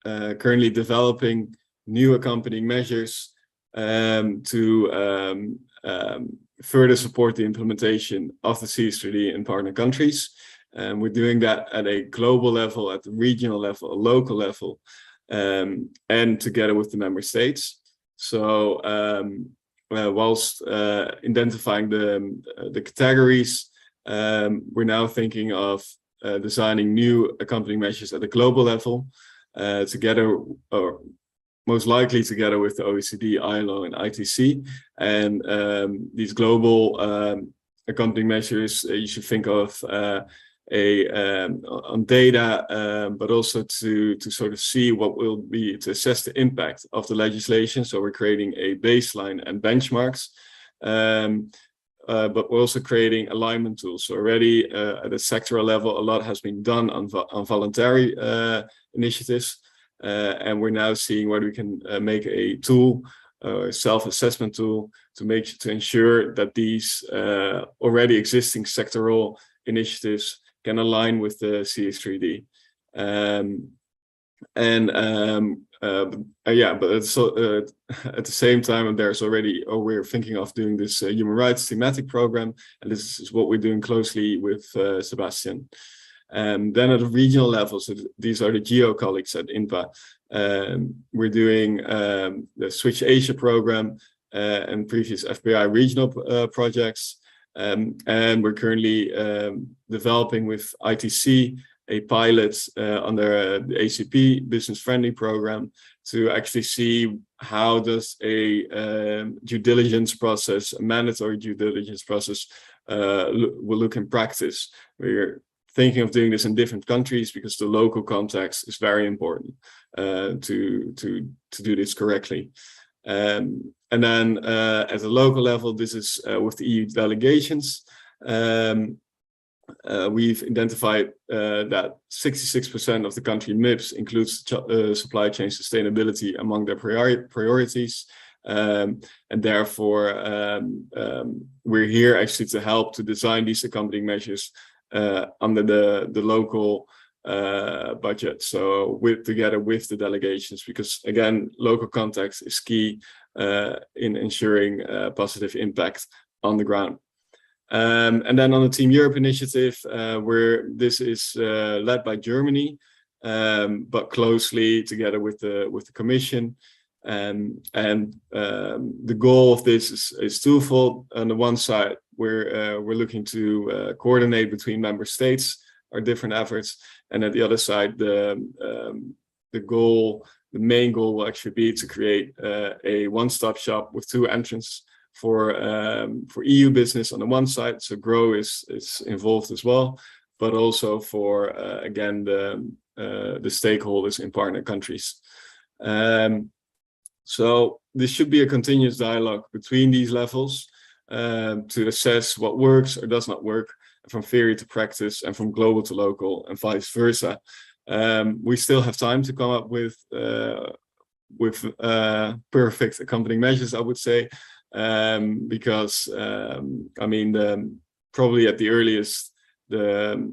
currently developing new accompanying measures to further support the implementation of the CS3D in partner countries. And we're doing that at a global level, at the regional level, a local level, and together with the member states. So whilst identifying the categories, we're now thinking of designing new accompanying measures at the global level, together, or most likely together with the OECD, ILO, and ITC. And these global accompanying measures, you should think of on data, but also to sort of see what will be, to assess the impact of the legislation. So we're creating a baseline and benchmarks, but we're also creating alignment tools. So already at a sectoral level, a lot has been done on voluntary initiatives. And we're now seeing whether we can make a tool, a self-assessment tool, to ensure that these already existing sectoral initiatives can align with the CS3D. yeah, but it's at the same time, there's already, we're thinking of doing this human rights thematic program, and this is what we're doing closely with Sebastian. And then at the regional level, so these are the geo colleagues at INPA. We're doing the Switch Asia program and previous FPI regional projects. And we're currently developing with ITC a pilot under the ACP business friendly program to actually see how does a due diligence process, a mandatory due diligence process will look in practice. We're thinking of doing this in different countries because the local context is very important to do this correctly. And then at the local level, this is with the EU delegations. We've identified that 66% of the country MIPS includes supply chain sustainability among their priorities. And therefore, we're here actually to help to design these accompanying measures under the local budget. So together with the delegations, because again, local context is key in ensuring positive impact on the ground. And then on the Team Europe initiative, where this is led by Germany, but closely together with the Commission. And the goal of this is twofold. On the one side, we're looking to coordinate between member states our different efforts, and at the other side, the main goal will actually be to create a one-stop shop with two entrances for EU business on the one side, so GROW is involved as well, but also for again the stakeholders in partner countries. So this should be a continuous dialogue between these levels to assess what works or does not work, from theory to practice, and from global to local, and vice versa. We still have time to come up with perfect accompanying measures, I would say. Because I mean, probably at the earliest, the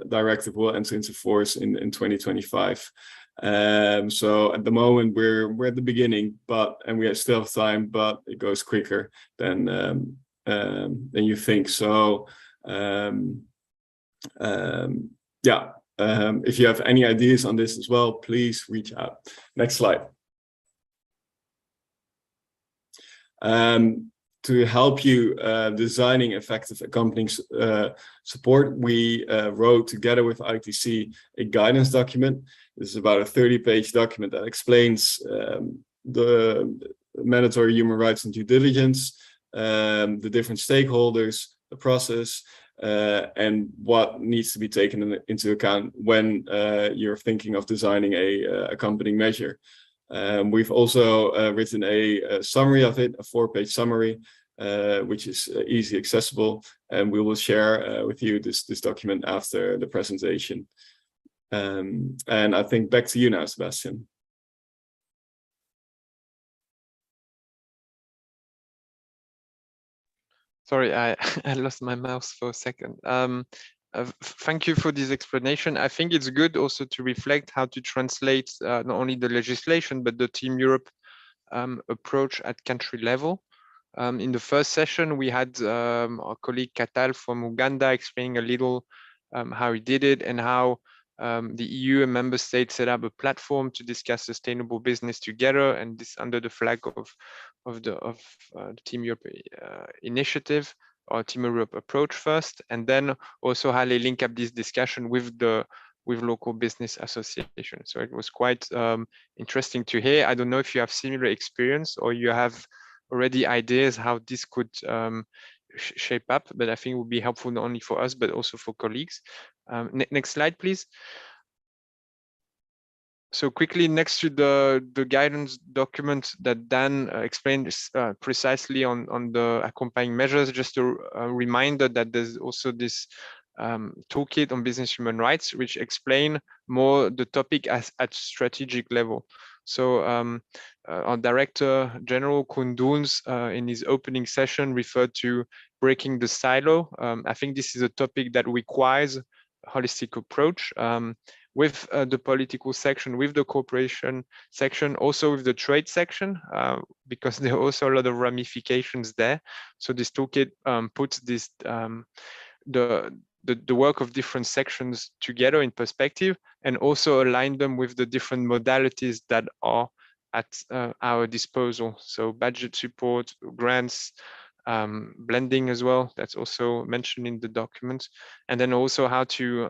directive will enter into force in 2025. So at the moment we're at the beginning, and we still have time, but it goes quicker than you think. So yeah, if you have any ideas on this as well, please reach out. Next slide. To help you designing effective accompanying support, we wrote together with ITC a guidance document. This is about a 30-page document that explains the mandatory human rights and due diligence, the different stakeholders, the process, and what needs to be taken into account when you're thinking of designing a accompanying measure. We've also written a summary of it, a 4-page summary, which is easily accessible, and we will share with you this document after the presentation. And I think back to you now, Sebastian. Sorry, I lost my mouse for a second. Thank you for this explanation. I think it's good also to reflect how to translate not only the legislation, but the Team Europe approach at country level. In the first session, we had our colleague Katal from Uganda explaining a little how he did it, and how the EU and member states set up a platform to discuss sustainable business together, and this under the flag of the Team Europe initiative, or Team Europe approach first, and then also how they link up this discussion with local business associations. So it was quite interesting to hear. I don't know if you have similar experience or you have already ideas how this could shape up, but I think it would be helpful not only for us, but also for colleagues. Next slide, please. So quickly, next to the guidance document that Dan explained precisely on the accompanying measures, just a reminder that there's also this toolkit on business human rights, which explain more the topic at strategic level. So our Director General Koen Doens in his opening session referred to breaking the silo. I think this is a topic that requires a holistic approach. with the political section, with the cooperation section, also with the trade section, because there are also a lot of ramifications there. So this toolkit puts this the work of different sections together in perspective, and also align them with the different modalities that are at our disposal. So budget support, grants, blending as well, that's also mentioned in the document. And then also how to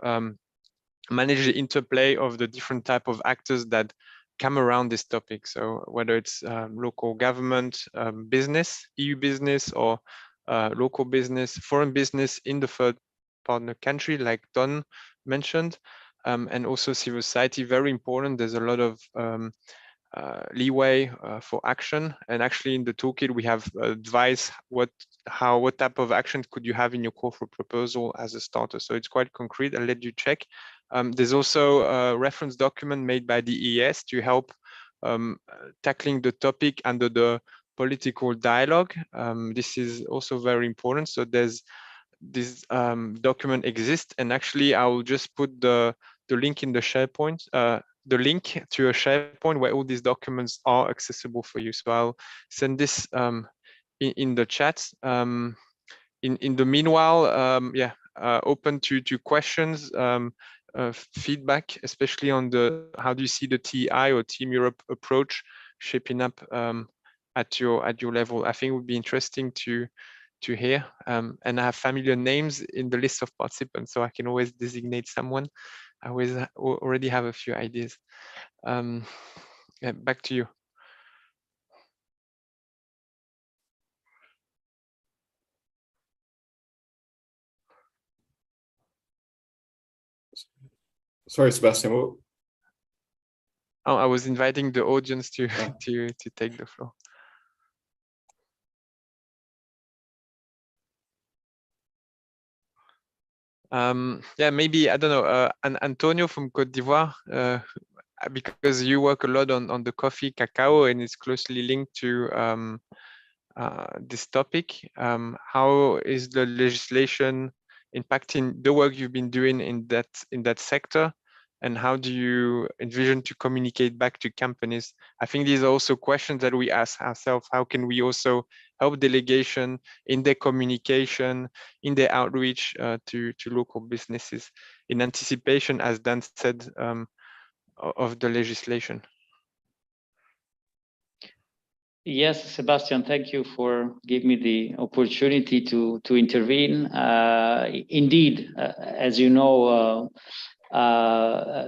manage the interplay of the different type of actors that come around this topic. So whether it's local government, business, EU business, or local business, foreign business in the third partner country, like Don mentioned, and also civil society, very important. There's a lot of leeway for action, and actually in the toolkit we have advice what type of action could you have in your call for proposal as a starter. So it's quite concrete. I'll let you check. There's also a reference document made by the EES to help tackling the topic under the political dialogue. This is also very important. So there's this document exists, and actually I will just put the link in the SharePoint, the link to a SharePoint where all these documents are accessible for you. So I'll send this in the chat. In the meanwhile, yeah, open to questions, feedback, especially on the how do you see the TI or Team Europe approach shaping up at your level. I think it would be interesting to hear, and I have familiar names in the list of participants, so I can always designate someone. I already have a few ideas. Yeah, back to you. Sorry, Sebastian. What? Oh, I was inviting the audience to to take the floor. Yeah, maybe, I don't know, Antonio from Côte d'Ivoire, because you work a lot on the coffee, cacao, and it's closely linked to this topic. How is the legislation impacting the work you've been doing in that sector? And how do you envision to communicate back to companies? I think these are also questions that we ask ourselves. How can we also help delegation in their communication, in their outreach to local businesses in anticipation, as Dan said, of the legislation? Yes, Sebastian, thank you for giving me the opportunity to intervene. Indeed, as you know,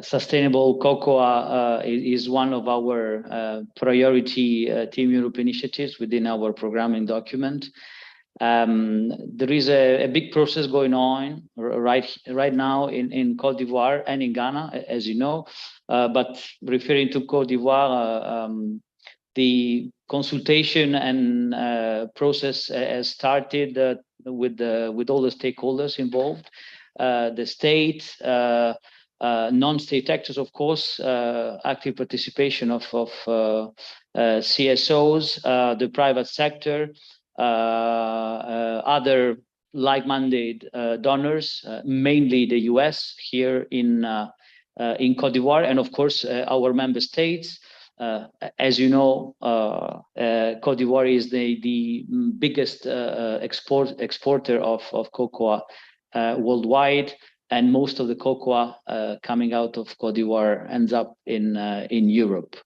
sustainable cocoa is one of our priority Team Europe initiatives within our programming document. There is a big process going on right now in Côte d'Ivoire and in Ghana, as you know. But referring to Côte d'Ivoire, the consultation and process has started with all the stakeholders involved, the state, non-state actors, of course, active participation of CSOs, the private sector, other like-minded donors, mainly the US here in Côte d'Ivoire, and of course our member states. As you know, Côte d'Ivoire is the biggest exporter of cocoa worldwide, and most of the cocoa coming out of Côte d'Ivoire ends up in Europe.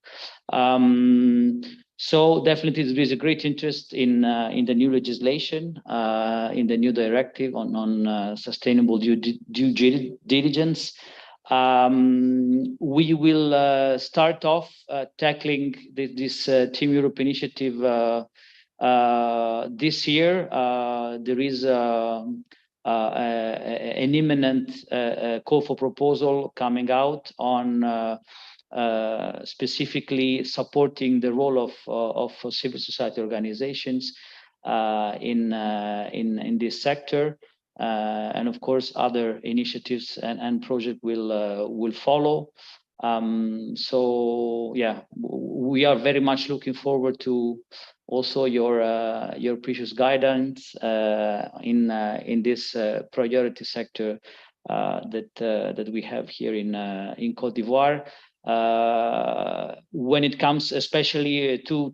So definitely there is a great interest in the new legislation, in the new directive on sustainable due diligence. We will start off tackling this Team Europe initiative this year. There is an imminent call for proposal coming out on specifically supporting the role of civil society organizations in this sector. And of course, other initiatives and projects will follow. So yeah, we are very much looking forward to also your precious guidance in this priority sector that we have here in Cote d'Ivoire. When it comes especially to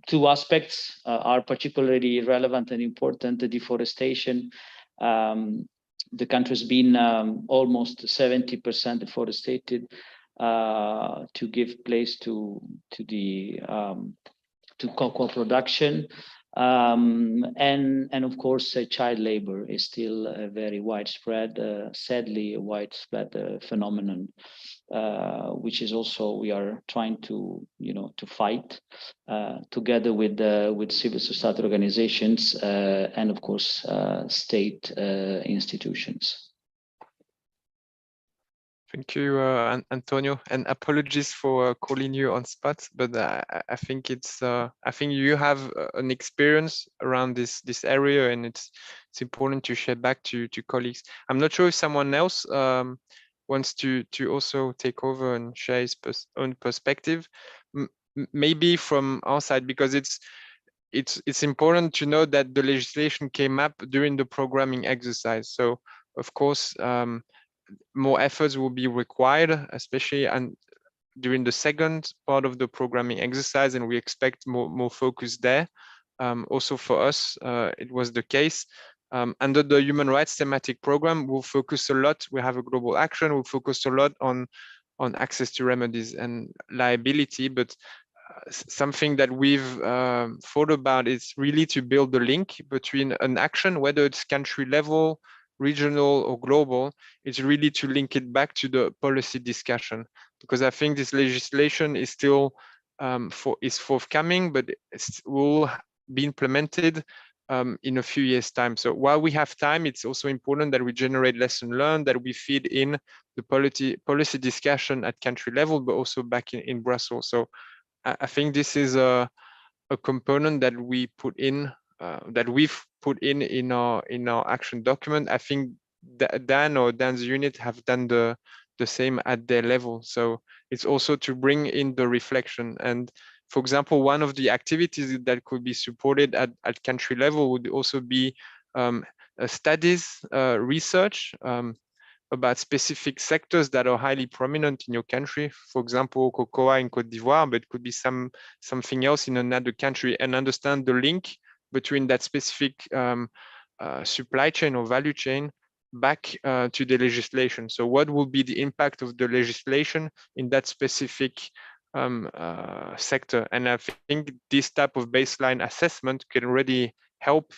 two aspects are particularly relevant and important: the deforestation. The country's been almost 70% deforested to give place to cocoa production, and of course child labor is still a very widespread, sadly a widespread phenomenon, which is also we are trying to fight together with civil society organizations and of course state institutions. Thank you, Antonio, and apologies for calling you on spot, but I think it's I think you have an experience around this area, and it's important to share back to colleagues. I'm not sure if someone else wants to also take over and share his own perspective, maybe from our side, because it's important to know that the legislation came up during the programming exercise. So of course, more efforts will be required, especially during the second part of the programming exercise, and we expect more focus there. Also for us, it was the case. Under the human rights thematic program, we'll focus a lot. We have a global action. We'll focus a lot on access to remedies and liability, but something that we've thought about is really to build the link between an action, whether it's country level, regional or global. It's really to link it back to the policy discussion, because I think this legislation is still is forthcoming, but it will be implemented in a few years' time. So while we have time, it's also important that we generate lesson learned, that we feed in the policy discussion at country level, but also back in Brussels. So I think this is a component that we put in, that we've put in our action document. I think Dan's unit have done the same at their level. So it's also to bring in the reflection. And for example, one of the activities that could be supported at country level would also be studies, research about specific sectors that are highly prominent in your country. For example, cocoa in Cote d'Ivoire, but it could be something else in another country, and understand the link between that specific supply chain or value chain back to the legislation. So what will be the impact of the legislation in that specific sector? And I think this type of baseline assessment can already help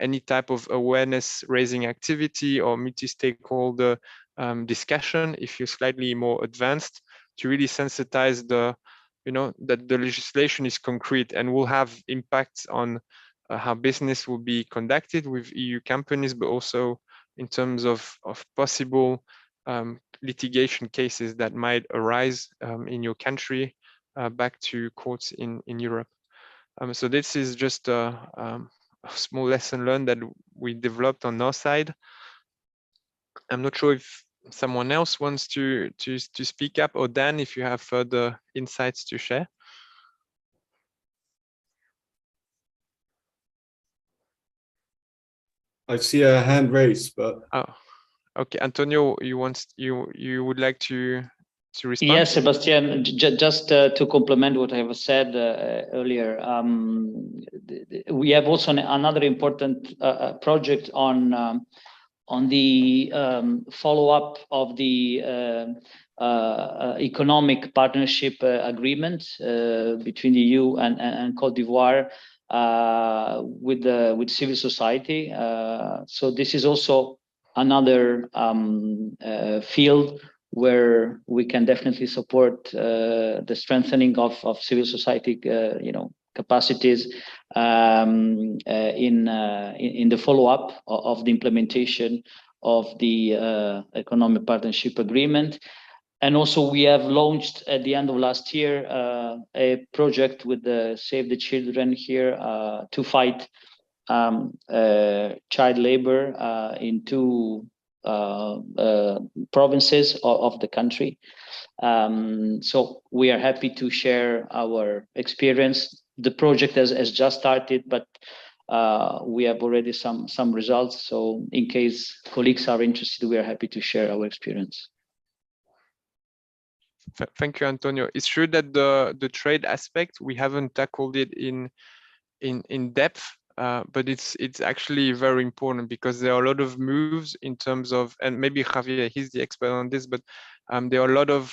any type of awareness raising activity or multi-stakeholder discussion, if you're slightly more advanced, to really sensitize that the legislation is concrete and will have impacts on how business will be conducted with EU companies, but also in terms of possible litigation cases that might arise in your country back to courts in Europe. So this is just a small lesson learned that we developed on our side. I'm not sure if someone else wants to speak up, or Dan, if you have further insights to share. I see a hand raised, but okay, Antonio, you would like to respond? Yes, Sebastian, just to complement what I have said earlier, we have also another important project on the follow-up of the economic partnership agreement between the EU and Cote d'Ivoire with civil society. So this is also another field where we can definitely support the strengthening of civil society, capacities in the follow-up of the implementation of the economic partnership agreement. And also we have launched at the end of last year a project with the Save the Children here to fight child labor in two provinces of the country. So we are happy to share our experience. The project has just started, but we have already some results. So in case colleagues are interested, we are happy to share our experience. Thank you, Antonio. It's true that the trade aspect, we haven't tackled it in depth, but it's actually very important because there are a lot of moves in terms of, and maybe Javier, he's the expert on this, but there are a lot of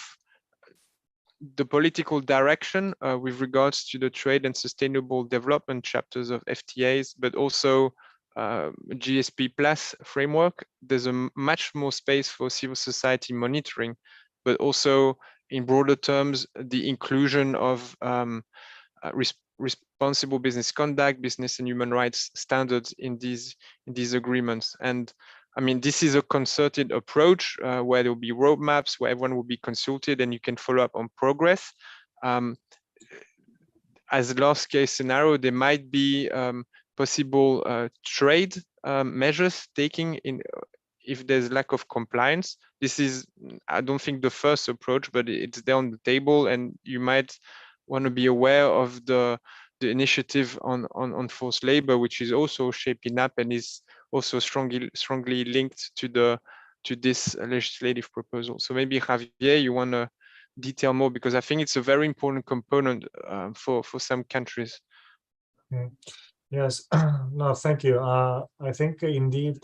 the political direction with regards to the trade and sustainable development chapters of FTAs, but also GSP Plus framework. There's a much more space for civil society monitoring, but also in broader terms, the inclusion of responsible business conduct, business and human rights standards in these agreements. And I mean, this is a concerted approach where there will be roadmaps, where everyone will be consulted and you can follow up on progress. As a last case scenario, there might be possible trade measures taking in if there's lack of compliance. This is, I don't think, the first approach, but it's there on the table, and you might want to be aware of the initiative on forced labor, which is also shaping up and is also strongly linked to this legislative proposal. So maybe Javier, you want to detail more, because I think it's a very important component for some countries. Yes, no, thank you. I think indeed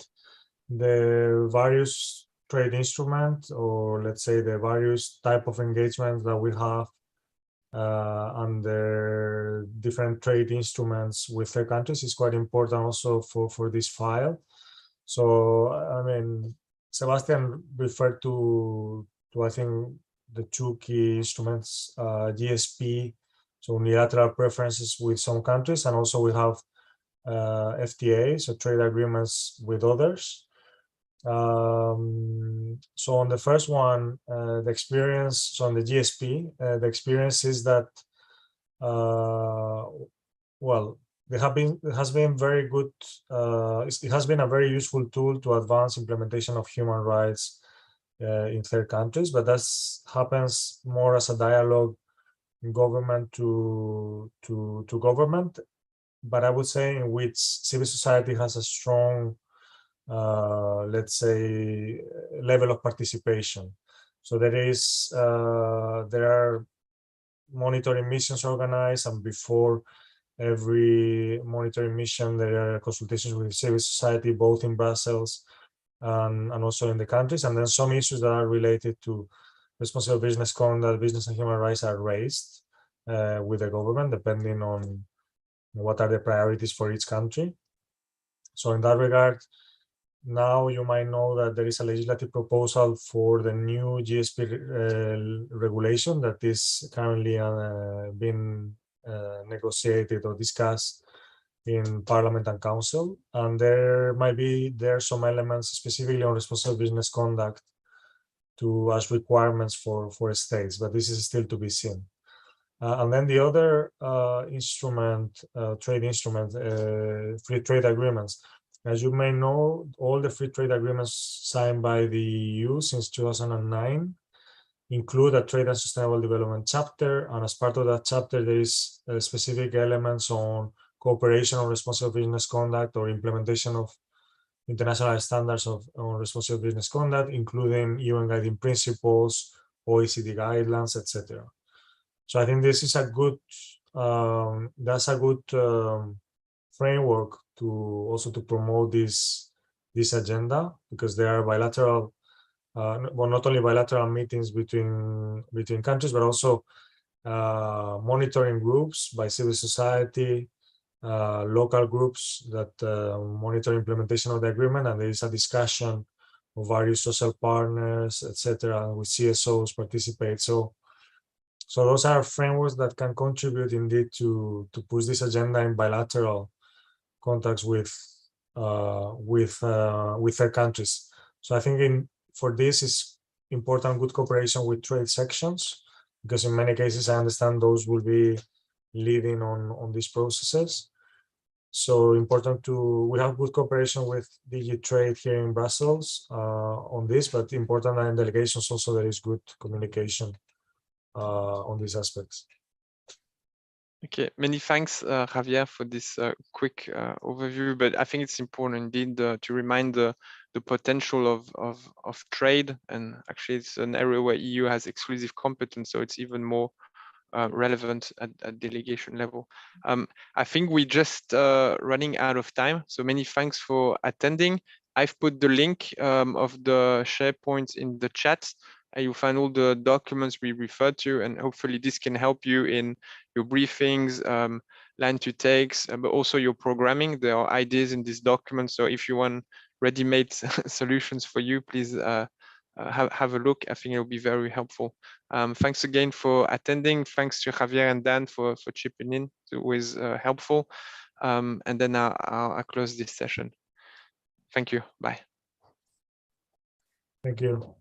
the various trade instruments, or let's say the various type of engagements that we have under different trade instruments with third countries is quite important also for this file. So, I mean, Sebastian referred to I think the two key instruments, GSP, so unilateral preferences with some countries, and also we have FTA, so trade agreements with others. So on the first one, the experience, so on the GSP, the experience is that, well, it has been very good. It has been a very useful tool to advance implementation of human rights in third countries, but that happens more as a dialogue government to government. But I would say in which civil society has a strong, let's say, level of participation. So there are monitoring missions organized, and before every monitoring mission, there are consultations with civil society, both in Brussels and also in the countries. And then some issues that are related to responsible business conduct, business and human rights are raised with the government, depending on what are the priorities for each country. So in that regard, now you might know that there is a legislative proposal for the new GSP regulation that is currently being negotiated or discussed in Parliament and Council, and there are some elements specifically on responsible business conduct as requirements for states, but this is still to be seen. And then the other instrument, trade instrument, free trade agreements. As you may know, all the free trade agreements signed by the EU since 2009 include a trade and sustainable development chapter, and as part of that chapter, there is specific elements on cooperation on responsible business conduct or implementation of international standards on responsible business conduct, including UN guiding principles, OECD guidelines, etc. So I think this is a good, framework to also to promote this agenda, because there are bilateral, well, not only bilateral meetings between countries, but also monitoring groups by civil society, local groups that monitor implementation of the agreement, and there is a discussion of various social partners, etc., with CSOs participate. So those are frameworks that can contribute indeed to push this agenda in bilateral contacts with third countries. So I think for this is important good cooperation with trade sections, because in many cases I understand those will be leading on these processes. So important we have good cooperation with DG Trade here in Brussels on this, but important in delegations also there is good communication on these aspects. Okay, many thanks, Javier, for this quick overview. But I think it's important indeed to remind the the potential of trade. And actually, it's an area where EU has exclusive competence, so it's even more relevant at delegation level. I think we just running out of time, so many thanks for attending. I've put the link of the SharePoint in the chat, and you'll find all the documents we referred to, and hopefully this can help you in your briefings, line to takes, but also your programming. There are ideas in this document, so if you want ready-made solutions for you, please have a look. I think it'll be very helpful. Thanks again for attending. Thanks to Javier and Dan for chipping in. It was helpful. And then I'll close this session. Thank you. Bye. Thank you.